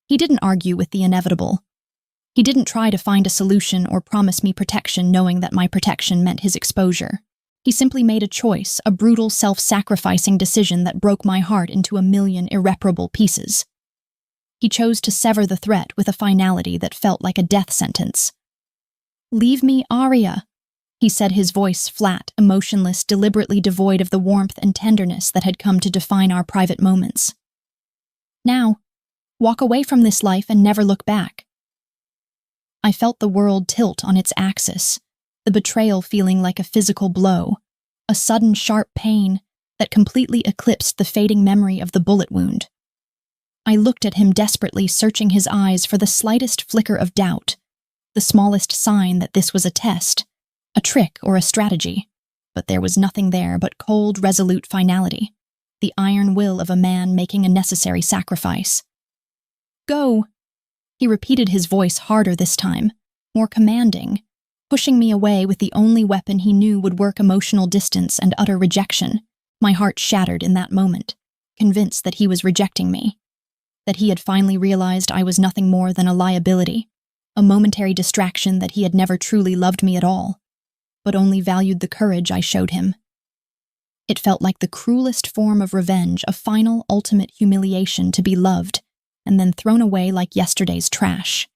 He didn't argue with the inevitable. He didn't try to find a solution or promise me protection, knowing that my protection meant his exposure. He simply made a choice, a brutal, self-sacrificing decision that broke my heart into a million irreparable pieces. He chose to sever the threat with a finality that felt like a death sentence. "Leave me, Arya," he said, his voice flat, emotionless, deliberately devoid of the warmth and tenderness that had come to define our private moments. "Now, walk away from this life and never look back." I felt the world tilt on its axis, the betrayal feeling like a physical blow, a sudden sharp pain that completely eclipsed the fading memory of the bullet wound. I looked at him desperately, searching his eyes for the slightest flicker of doubt, the smallest sign that this was a test, a trick or a strategy, but there was nothing there but cold, resolute finality, the iron will of a man making a necessary sacrifice. "Go," he repeated, his voice harder this time, more commanding, pushing me away with the only weapon he knew would work: emotional distance and utter rejection. My heart shattered in that moment, convinced that he was rejecting me, that he had finally realized I was nothing more than a liability, a momentary distraction, that he had never truly loved me at all, but only valued the courage I showed him. It felt like the cruelest form of revenge, a final, ultimate humiliation, to be loved and then thrown away like yesterday's trash.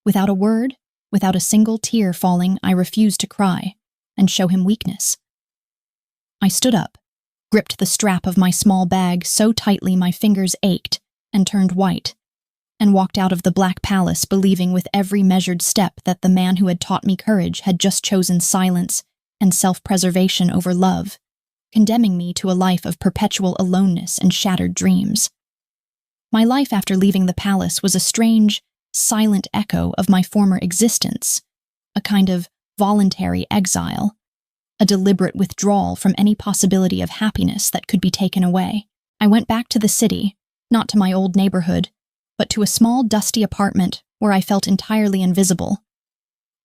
Without a word, without a single tear falling, I refused to cry and show him weakness. I stood up, gripped the strap of my small bag so tightly my fingers ached and turned white, and walked out of the Black Palace, believing with every measured step that the man who had taught me courage had just chosen silence and self-preservation over love, condemning me to a life of perpetual aloneness and shattered dreams. My life after leaving the palace was a strange, silent echo of my former existence, a kind of voluntary exile, a deliberate withdrawal from any possibility of happiness that could be taken away. I went back to the city, not to my old neighborhood, but to a small, dusty apartment where I felt entirely invisible,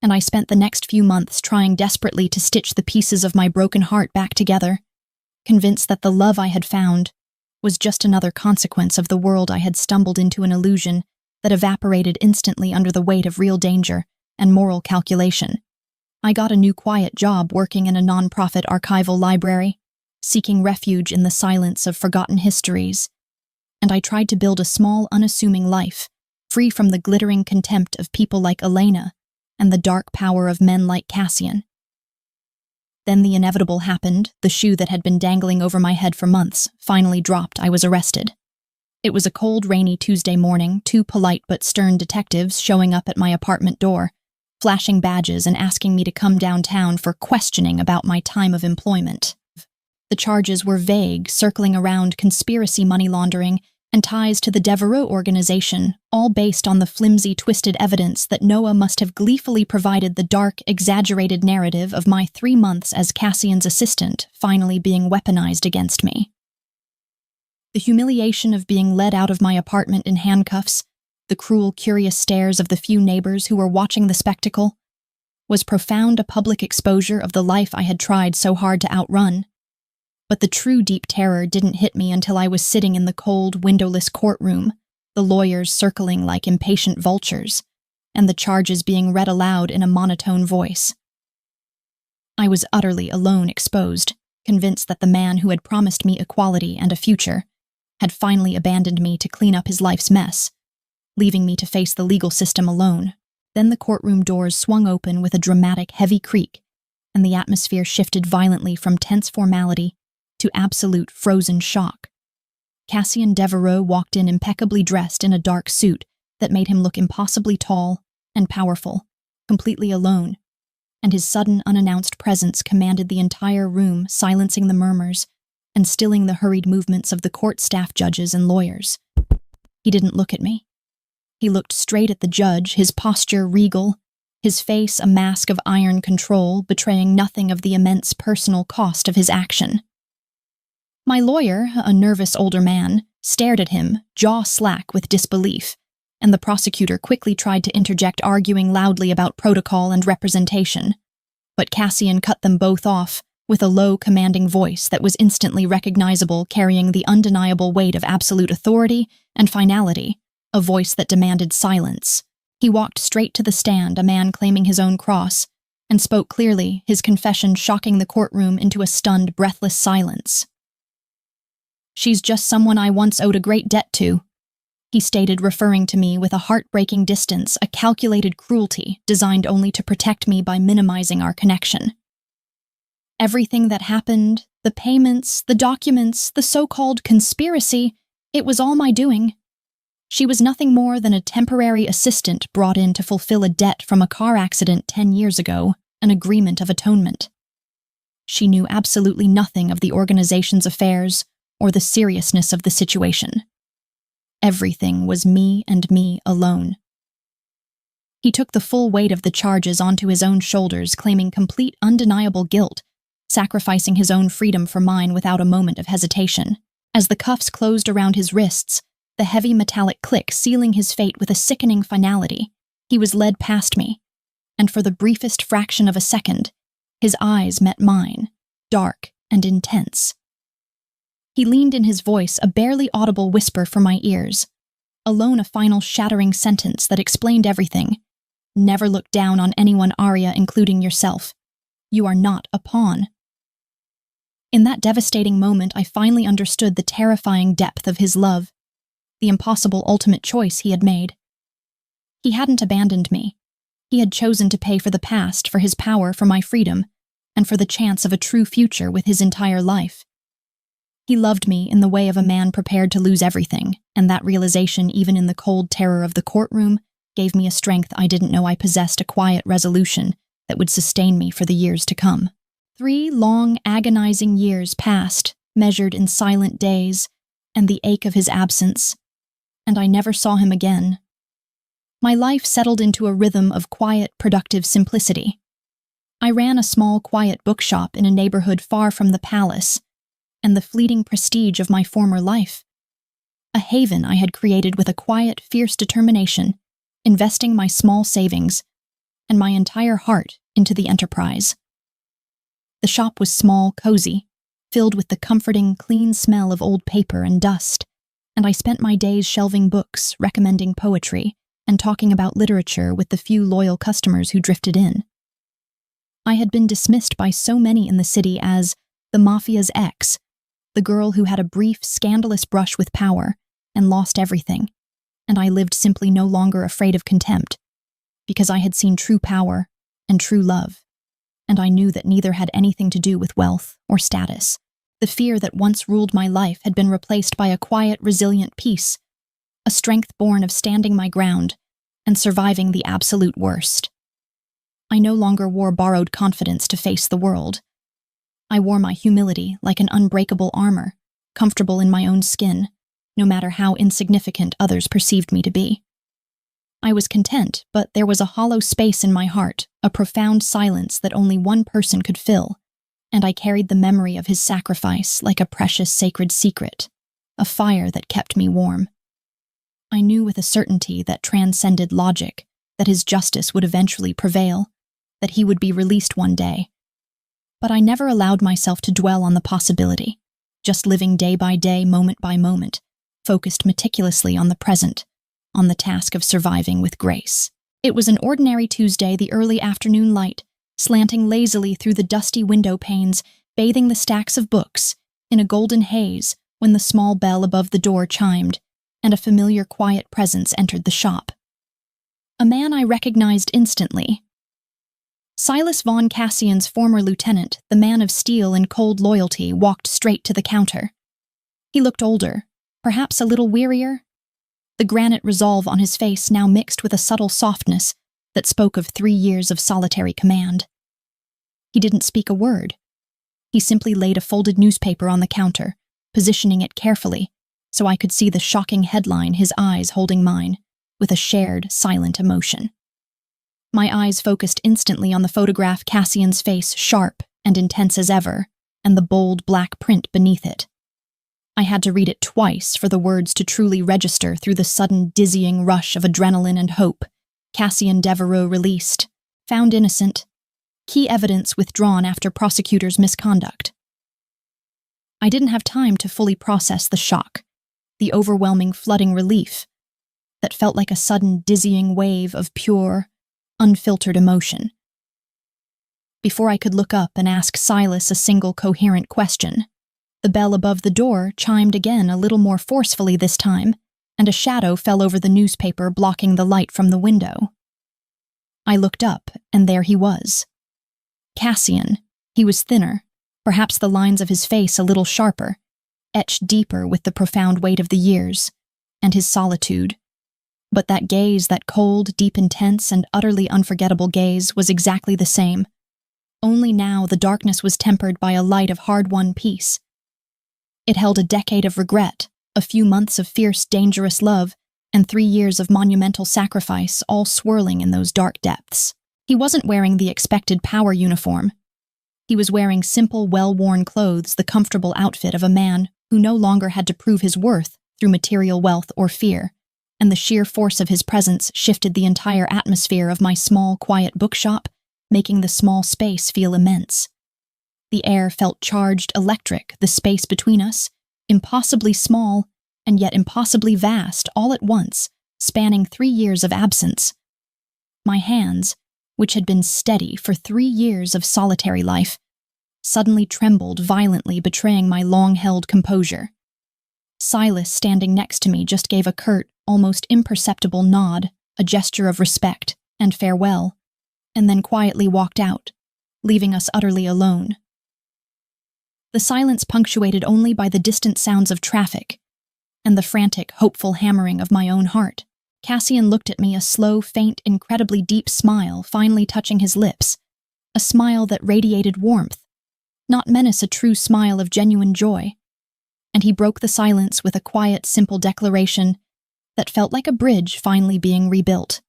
and I spent the next few months trying desperately to stitch the pieces of my broken heart back together, convinced that the love I had found was just another consequence of the world I had stumbled into, an illusion that evaporated instantly under the weight of real danger and moral calculation. I got a new quiet job working in a non-profit archival library, seeking refuge in the silence of forgotten histories, and I tried to build a small, unassuming life, free from the glittering contempt of people like Elena and the dark power of men like Cassian. Then the inevitable happened. The shoe that had been dangling over my head for months finally dropped. I was arrested. It was a cold, rainy Tuesday morning, two polite but stern detectives showing up at my apartment door, flashing badges and asking me to come downtown for questioning about my time of employment. The charges were vague, circling around conspiracy, money laundering, and ties to the Devereaux organization, all based on the flimsy, twisted evidence that Noah must have gleefully provided the dark, exaggerated narrative of my 3 months as Cassian's assistant finally being weaponized against me. The humiliation of being led out of my apartment in handcuffs, the cruel, curious stares of the few neighbors who were watching the spectacle, was profound a public exposure of the life I had tried so hard to outrun. But the true deep terror didn't hit me until I was sitting in the cold, windowless courtroom, the lawyers circling like impatient vultures, and the charges being read aloud in a monotone voice. I was utterly alone, exposed, convinced that the man who had promised me equality and a future had finally abandoned me to clean up his life's mess, leaving me to face the legal system alone. Then the courtroom doors swung open with a dramatic, heavy creak, and the atmosphere shifted violently from tense formality to absolute frozen shock. Cassian Devereaux walked in impeccably dressed in a dark suit that made him look impossibly tall and powerful, completely alone, and his sudden, unannounced presence commanded the entire room, silencing the murmurs and stilling the hurried movements of the court staff, judges, and lawyers. He didn't look at me. He looked straight at the judge, his posture regal, his face a mask of iron control, betraying nothing of the immense personal cost of his action. My lawyer, a nervous older man, stared at him, jaw slack with disbelief, and the prosecutor quickly tried to interject, arguing loudly about protocol and representation. But Cassian cut them both off with a low, commanding voice that was instantly recognizable, carrying the undeniable weight of absolute authority and finality, a voice that demanded silence. He walked straight to the stand, a man claiming his own cross, and spoke clearly, his confession shocking the courtroom into a stunned, breathless silence. "She's just someone I once owed a great debt to," he stated, referring to me with a heartbreaking distance, a calculated cruelty designed only to protect me by minimizing our connection. Everything that happened, the payments, the documents, the so-called conspiracy, it was all my doing. She was nothing more than a temporary assistant brought in to fulfill a debt from a car accident 10 years ago, an agreement of atonement. She knew absolutely nothing of the organization's affairs or the seriousness of the situation. Everything was me and me alone. He took the full weight of the charges onto his own shoulders, claiming complete, undeniable guilt, sacrificing his own freedom for mine without a moment of hesitation. As the cuffs closed around his wrists, the heavy metallic click sealing his fate with a sickening finality, he was led past me, and for the briefest fraction of a second, his eyes met mine, dark and intense. He leaned in, his voice a barely audible whisper for my ears, alone a final shattering sentence that explained everything. "Never look down on anyone, Arya, including yourself. You are not a pawn." In that devastating moment, I finally understood the terrifying depth of his love, the impossible ultimate choice he had made. He hadn't abandoned me. He had chosen to pay for the past, for his power, for my freedom, and for the chance of a true future with his entire life. He loved me in the way of a man prepared to lose everything, and that realization, even in the cold terror of the courtroom, gave me a strength I didn't know I possessed, a quiet resolution that would sustain me for the years to come. 3 long, agonizing years passed, measured in silent days, and the ache of his absence, and I never saw him again. My life settled into a rhythm of quiet, productive simplicity. I ran a small, quiet bookshop in a neighborhood far from the palace and the fleeting prestige of my former life. A haven I had created with a quiet, fierce determination, investing my small savings and my entire heart into the enterprise. The shop was small, cozy, filled with the comforting, clean smell of old paper and dust, and I spent my days shelving books, recommending poetry, and talking about literature with the few loyal customers who drifted in. I had been dismissed by so many in the city as the Mafia's ex, the girl who had a brief, scandalous brush with power and lost everything, and I lived simply no longer afraid of contempt, because I had seen true power and true love, and I knew that neither had anything to do with wealth or status. The fear that once ruled my life had been replaced by a quiet, resilient peace, a strength born of standing my ground and surviving the absolute worst. I no longer wore borrowed confidence to face the world. I wore my humility like an unbreakable armor, comfortable in my own skin, no matter how insignificant others perceived me to be. I was content, but there was a hollow space in my heart, a profound silence that only one person could fill, and I carried the memory of his sacrifice like a precious sacred secret, a fire that kept me warm. I knew with a certainty that transcended logic that his justice would eventually prevail, that he would be released one day. But I never allowed myself to dwell on the possibility, just living day by day, moment by moment, focused meticulously on the present, on the task of surviving with grace. It was an ordinary Tuesday, the early afternoon light, slanting lazily through the dusty window panes, bathing the stacks of books, in a golden haze when the small bell above the door chimed, and a familiar quiet presence entered the shop. A man I recognized instantly. Silas von Cassian's former lieutenant, the man of steel and cold loyalty, walked straight to the counter. He looked older, perhaps a little wearier. The granite resolve on his face now mixed with a subtle softness that spoke of 3 years of solitary command. He didn't speak a word. He simply laid a folded newspaper on the counter, positioning it carefully so I could see the shocking headline, his eyes holding mine, with a shared, silent emotion. My eyes focused instantly on the photograph, Cassian's face sharp and intense as ever, and the bold black print beneath it. I had to read it twice for the words to truly register through the sudden dizzying rush of adrenaline and hope. Cassian Devereaux released, found innocent, key evidence withdrawn after prosecutor's misconduct. I didn't have time to fully process the shock, the overwhelming flooding relief that felt like a sudden dizzying wave of pure, unfiltered emotion. Before I could look up and ask Silas a single coherent question, the bell above the door chimed again, a little more forcefully this time, and a shadow fell over the newspaper, blocking the light from the window. I looked up, and there he was. Cassian. He was thinner, perhaps the lines of his face a little sharper, etched deeper with the profound weight of the years, and his solitude. But that gaze, that cold, deep, intense, and utterly unforgettable gaze, was exactly the same. Only now the darkness was tempered by a light of hard-won peace. It held a decade of regret, a few months of fierce, dangerous love, and 3 years of monumental sacrifice, all swirling in those dark depths. He wasn't wearing the expected power uniform. He was wearing simple, well-worn clothes, the comfortable outfit of a man who no longer had to prove his worth through material wealth or fear, and the sheer force of his presence shifted the entire atmosphere of my small, quiet bookshop, making the small space feel immense. The air felt charged, electric, the space between us, impossibly small and yet impossibly vast, all at once, spanning 3 years of absence. My hands, which had been steady for 3 years of solitary life, suddenly trembled violently, betraying my long-held composure. Silas, standing next to me, just gave a curt, almost imperceptible nod, a gesture of respect and farewell, and then quietly walked out, leaving us utterly alone. The silence punctuated only by the distant sounds of traffic and the frantic, hopeful hammering of my own heart. Cassian looked at me, a slow, faint, incredibly deep smile finally touching his lips, a smile that radiated warmth, not menace, a true smile of genuine joy. And he broke the silence with a quiet, simple declaration that felt like a bridge finally being rebuilt.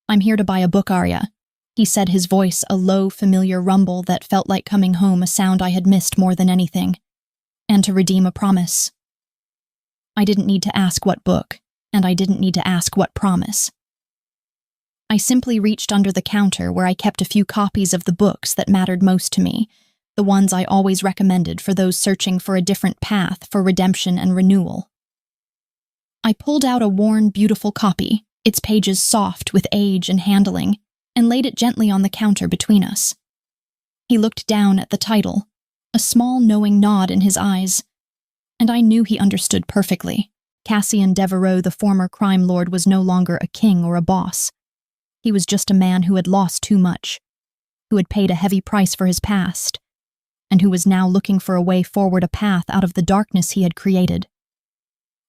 "I'm here to buy a book, Arya," he said, his voice a low, familiar rumble that felt like coming home, a sound I had missed more than anything, "and to redeem a promise." I didn't need to ask what book, and I didn't need to ask what promise. I simply reached under the counter where I kept a few copies of the books that mattered most to me, the ones I always recommended for those searching for a different path for redemption and renewal. I pulled out a worn, beautiful copy, its pages soft with age and handling, and laid it gently on the counter between us. He looked down at the title, a small, knowing nod in his eyes, and I knew he understood perfectly. Cassian Devereaux, the former crime lord, was no longer a king or a boss. He was just a man who had lost too much, who had paid a heavy price for his past, and who was now looking for a way forward, a path out of the darkness he had created.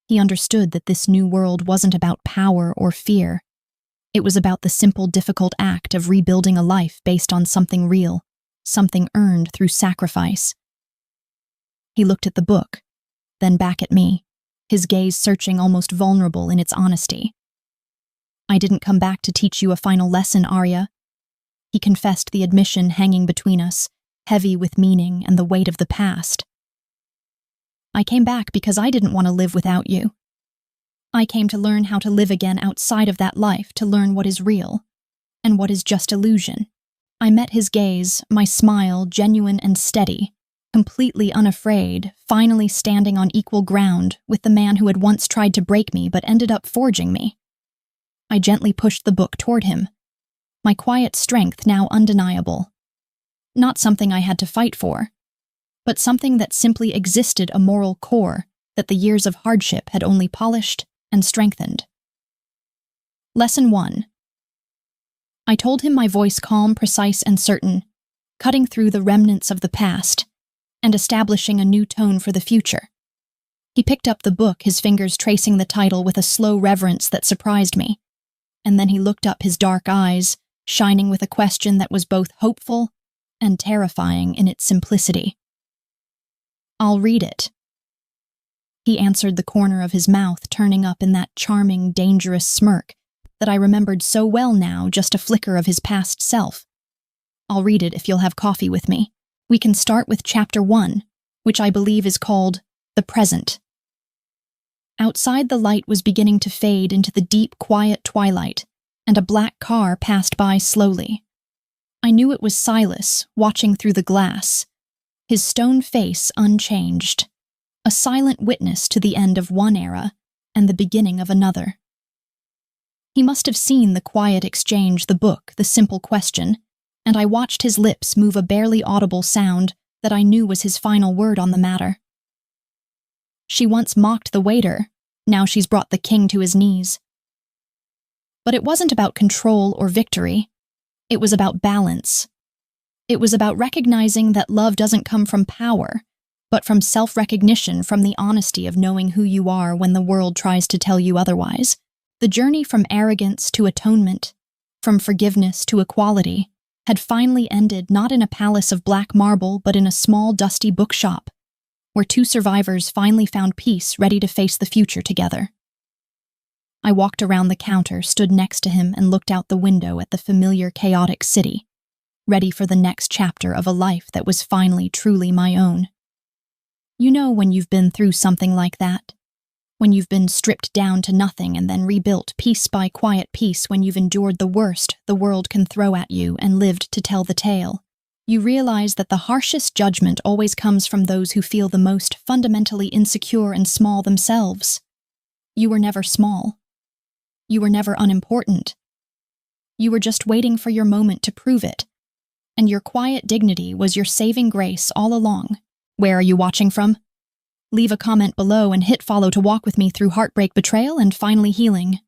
He understood that this new world wasn't about power or fear. It was about the simple, difficult act of rebuilding a life based on something real, something earned through sacrifice. He looked at the book, then back at me, his gaze searching, almost vulnerable in its honesty. "I didn't come back to teach you a final lesson, Arya," he confessed, the admission hanging between us, heavy with meaning and the weight of the past. "I came back because I didn't want to live without you. I came to learn how to live again outside of that life, to learn what is real and what is just illusion." I met his gaze, my smile genuine and steady, completely unafraid, finally standing on equal ground with the man who had once tried to break me but ended up forging me. I gently pushed the book toward him, my quiet strength now undeniable. Not something I had to fight for, but something that simply existed, a moral core that the years of hardship had only polished and strengthened. Lesson 1. I told him, my voice calm, precise, and certain, cutting through the remnants of the past and establishing a new tone for the future. He picked up the book, his fingers tracing the title with a slow reverence that surprised me, and then he looked up, his dark eyes shining with a question that was both hopeful and terrifying in its simplicity. "I'll read it," he answered, the corner of his mouth turning up in that charming, dangerous smirk that I remembered so well now, just a flicker of his past self. "I'll read it if you'll have coffee with me. We can start with Chapter 1, which I believe is called The Present." Outside, the light was beginning to fade into the deep, quiet twilight, and a black car passed by slowly. I knew it was Silas, watching through the glass, his stone face unchanged, a silent witness to the end of one era and the beginning of another. He must have seen the quiet exchange, the book, the simple question, and I watched his lips move a barely audible sound that I knew was his final word on the matter. "She once mocked the waiter, now she's brought the king to his knees." But it wasn't about control or victory. It was about balance. It was about recognizing that love doesn't come from power, but from self-recognition, from the honesty of knowing who you are when the world tries to tell you otherwise. The journey from arrogance to atonement, from forgiveness to equality, had finally ended, not in a palace of black marble, but in a small, dusty bookshop, where two survivors finally found peace, ready to face the future together. I walked around the counter, stood next to him, and looked out the window at the familiar, chaotic city, ready for the next chapter of a life that was finally truly my own. You know when you've been through something like that? When you've been stripped down to nothing and then rebuilt piece by quiet piece, when you've endured the worst the world can throw at you and lived to tell the tale. You realize that the harshest judgment always comes from those who feel the most fundamentally insecure and small themselves. You were never small. You were never unimportant. You were just waiting for your moment to prove it, and your quiet dignity was your saving grace all along. Where are you watching from? Leave a comment below and hit follow to walk with me through heartbreak, betrayal, and finally healing.